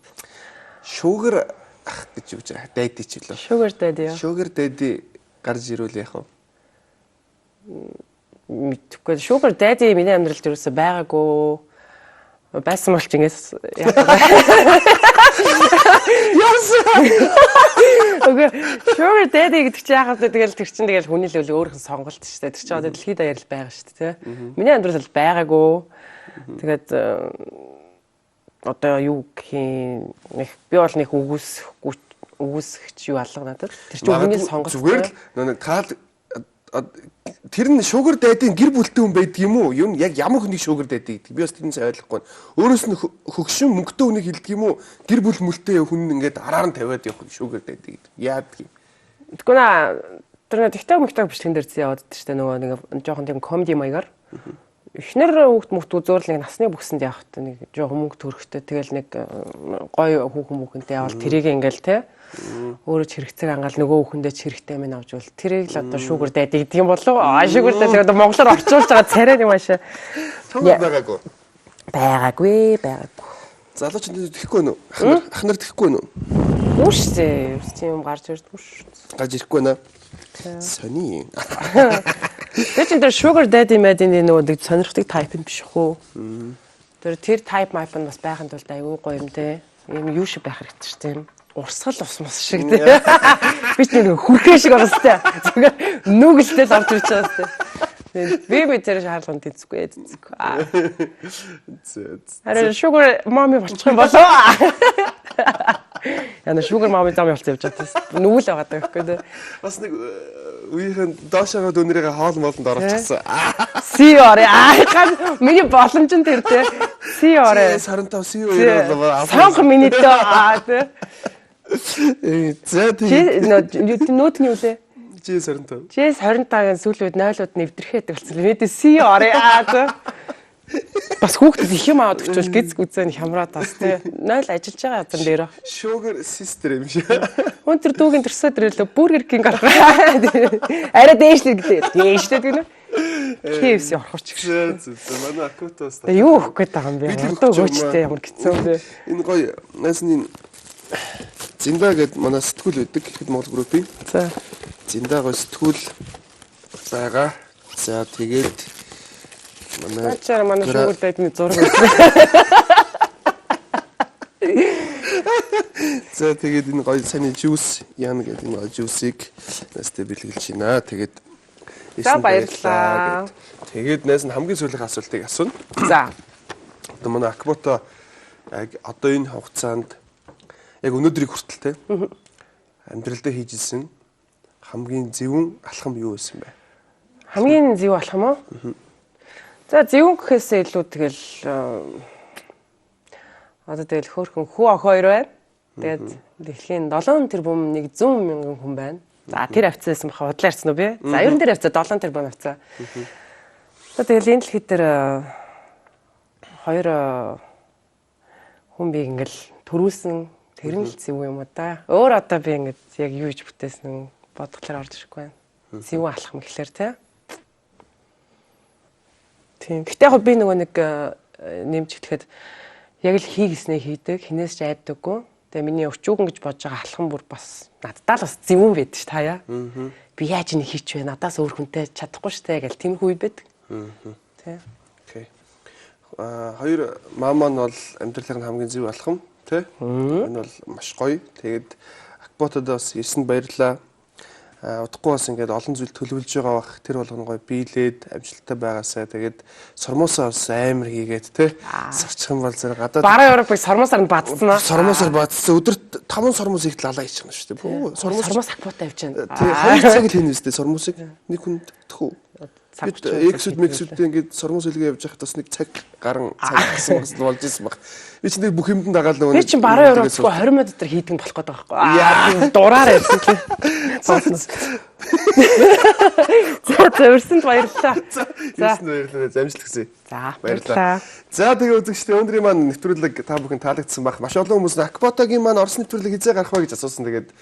шүүгэр ах гэж юу гэж дайди ч үлээ. Sugar daddy яа. Sugar daddy гарч ирүүл яах вэ? Мэдхгүй. Sugar daddy миний амьдралд юусоо байгаагүй. Байсан бол ч ингээс яах вэ? Окей. Sugar daddy гэдэг чинь яхаа тэгэл тэр чинь тэгэл хүний л өөрийнх нь сонголт шүү дээ. Тэр чинь одоо дэлхийд даяар л байгаа шүү дээ, тэ. Миний амьдралд байгаагүй. Тэгээд одоо юу гэх юм би бол нэг үгүйсгч юу алга надад. Тэр чинь хүний сонголт. Зүгээр л нэг таал тэр нь sugar daddy гэр бүлтэй хүн байдаг юм уу? Юу яг ямар хүнийг sugar daddy гэдэг. Би бас тэрнээс ойлгохгүй. Өөрөөс нь хөгшин мөнгөтэй хүнийг хэлдэг юм уу? Гэр бүл мүлтэй хүн ингээд араар нь тавиад явах sugar daddy гэдэг. Яадаг юм. Тэгвэл тэр нэг TikTok бичлэгэн дээр зээ яваад шүү дээ. Нөгөө нэг жоохон тийм comedy маягаар. Эхнэр хүүхд зөөр л нэг насны бүксэнд явах та нэг жоохон мөнгө төрөхтэй тэгэл нэг гоё хүүхэнтэй явал тэрийг ингээл те өөрөө ч хэрэгцээг ангаал нөгөө хүүхэндээ ч хэрэгтэй минь авч бол тэрийг л одоо sugar daddy гэдэг юм болов sugar daddy одоо монголоор орчуулж байгаа царай юм аашаа байгаагүй залууч тэхгүй нөө ахнар тэхгүй нөө үгүй тийм гарч ирдгүй шүү гарч ирэхгүй наа сони тэр чинь sugar daddy мэдэн нөгөө сонирхдаг type юм биш үү тэр type map нь бас байхын тулд аюу гоё юм те юм юу шиг байх хэрэгтэй шүү дээ урсгал усмас шиг те би ч нэг хүрхээ шиг оростой зүгээр нүгэлтэл орж ирж байгаа те би тэр шаардлаганд эзэхгүй арай sugar mommy болчих юм болоо яна sugar mommy зам явуулсан явж байгаа нүгэл байгаа байхгүй те бас нэг үеийнхэн доошоо дүүнэрийн хоол молонд оруулчихсан. Си орой миний боломж нь тэр те. Си орой. 95 си орой. Сонх миний дөө. За тийм. Нөтний үлээ. G25. G25-ын сүүлийн үед 0-ууд нэвтрэхэд болсон. Миний си орой. Бас хүүхдэд их юм аваад өгчвөл гизг үзэн хямраад бас тий 0 ажиллаж байгаа язан дээр. Sugar sister юм шиг. Өнтер дүүгийн төрсөд ирэлээ Burger King гарах. Арай дээшлээ гэдэг. Дээшлээ гэнэ. KFC орохч гэж. Манай акутаас. Юу өгөх гээд байгаа юм бэ? Одоо өгөөчтэй ямар хэцүү юм бэ? Энэ гоё насны Зинда гэдэг манай сэтгүүл байдаг ихэд Монгол группийн. За. Зинда гоё сэтгүүл байгаа. За тэгээд манай sugar daddy-ний зураг үзсэн. За тэгээд энэ гоё саний juice яана гэдэг энэ гоё juice-ийг настай бэлгэлж байна. Тэгээд за баярлалаа. Тэгээд найз нь хамгийн сүүлийн асуултыг асууна. За. Одоо манай Акбото яг одоо энэ хугацаанд яг өнөөдрийг хүртэл те амьдралдаа хийж ирсэн хамгийн зөвүүн алхам юу байсан бэ? Хамгийн зөв алхам уу? За зөвүүн гэхээсээ илүү тэгэл одоо тэгэл хөөрхөн хүү охин хоёр байна. Тэгээд дэлхийн 7 тэрбум 100 мянган хүн байна. За тэр авцаас юм хавдлаа ярьсан уу би? За ерөн тэр авцаа 7 тэрбум авцаа. За тэгэл энэ дэлхий дээр хоёр хүн би ингээл төрүүлсэн тэр нь л зөв юм уу да. Өөр одоо би ингээд яг юу гэж бүтээсэн бодглохоор орж ирэхгүй байна. Зөвүүн алхам гэхлээр те. Тийм. Гэтэ яг би нөгөө нэг нэмж эхлэхэд яг л хийгснээ хийдэг, хинээс ч айддаггүй. Тэгээ миний өчүүгэн гэж бодож байгаа алхам бүр бас наддаа л бас зөвүүн байдаг ш таяа. Би яаж нэг хийч вэ? Надаас өөр хүнтэй чадахгүй штэ гэл тиймэрхүү үе байдаг. Тий. Окей. Хоёр мама нь бол амьдралын хамгийн зөв алхам тий. Энэ бол маш гоё. Тэгээд Акботод бас ирсэнд баярлалаа. Удахгүй бас ингээд олон зүйл төлөвлөж байгаа бах тэр болгоно гоё биелээд амжилттай байгаасаа тэгээд сормоосоо бас амар хийгээд те сарчих юм бол зэрэг гадаад бараа Европыг сормоосаар нь бадцсан аа. Сормоосоор бадцсан өдөрт 5 сормоос ихт лалаа хийчихнэ шүү дээ. Сормоос акбота явчихна. Тэгээ 2 цаг л хийнэ үстэй сормоосыг нэг хүн төхөө. Бид эксүүд мексүүдтэй ингээд сормоос илгээ явж байхад бас нэг цаг гарan цаг гэсэн болж ирсэн баг. Би ч нэг бүх юмд дагаал нөгөө. Би чинь бараа Европыг 20 минут дотор хийдэг болох гээд байгаа байхгүй. Яа дураараа явсан чи. За өрсөнд баярлалаа. Өрсөнд баярлалаа. Амжилт хүсье. За баярлалаа. За тэгээ үзэгчдээ өнөөдрийн маань нэвтрүүлэг та бүхэн таалагдсан баг. Маш олон хүмүүс Акботагийн маань Орос нэвтрүүлэг хизээ гарах вэ гэж асуусан. Тэгээд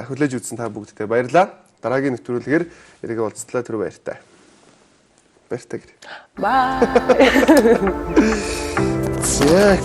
хүлээж үзсэн та бүгдтэй баярлалаа. Дараагийн нэвтрүүлгээр эргээ уулзлаа түр баяртай. Баяртай. Бай. За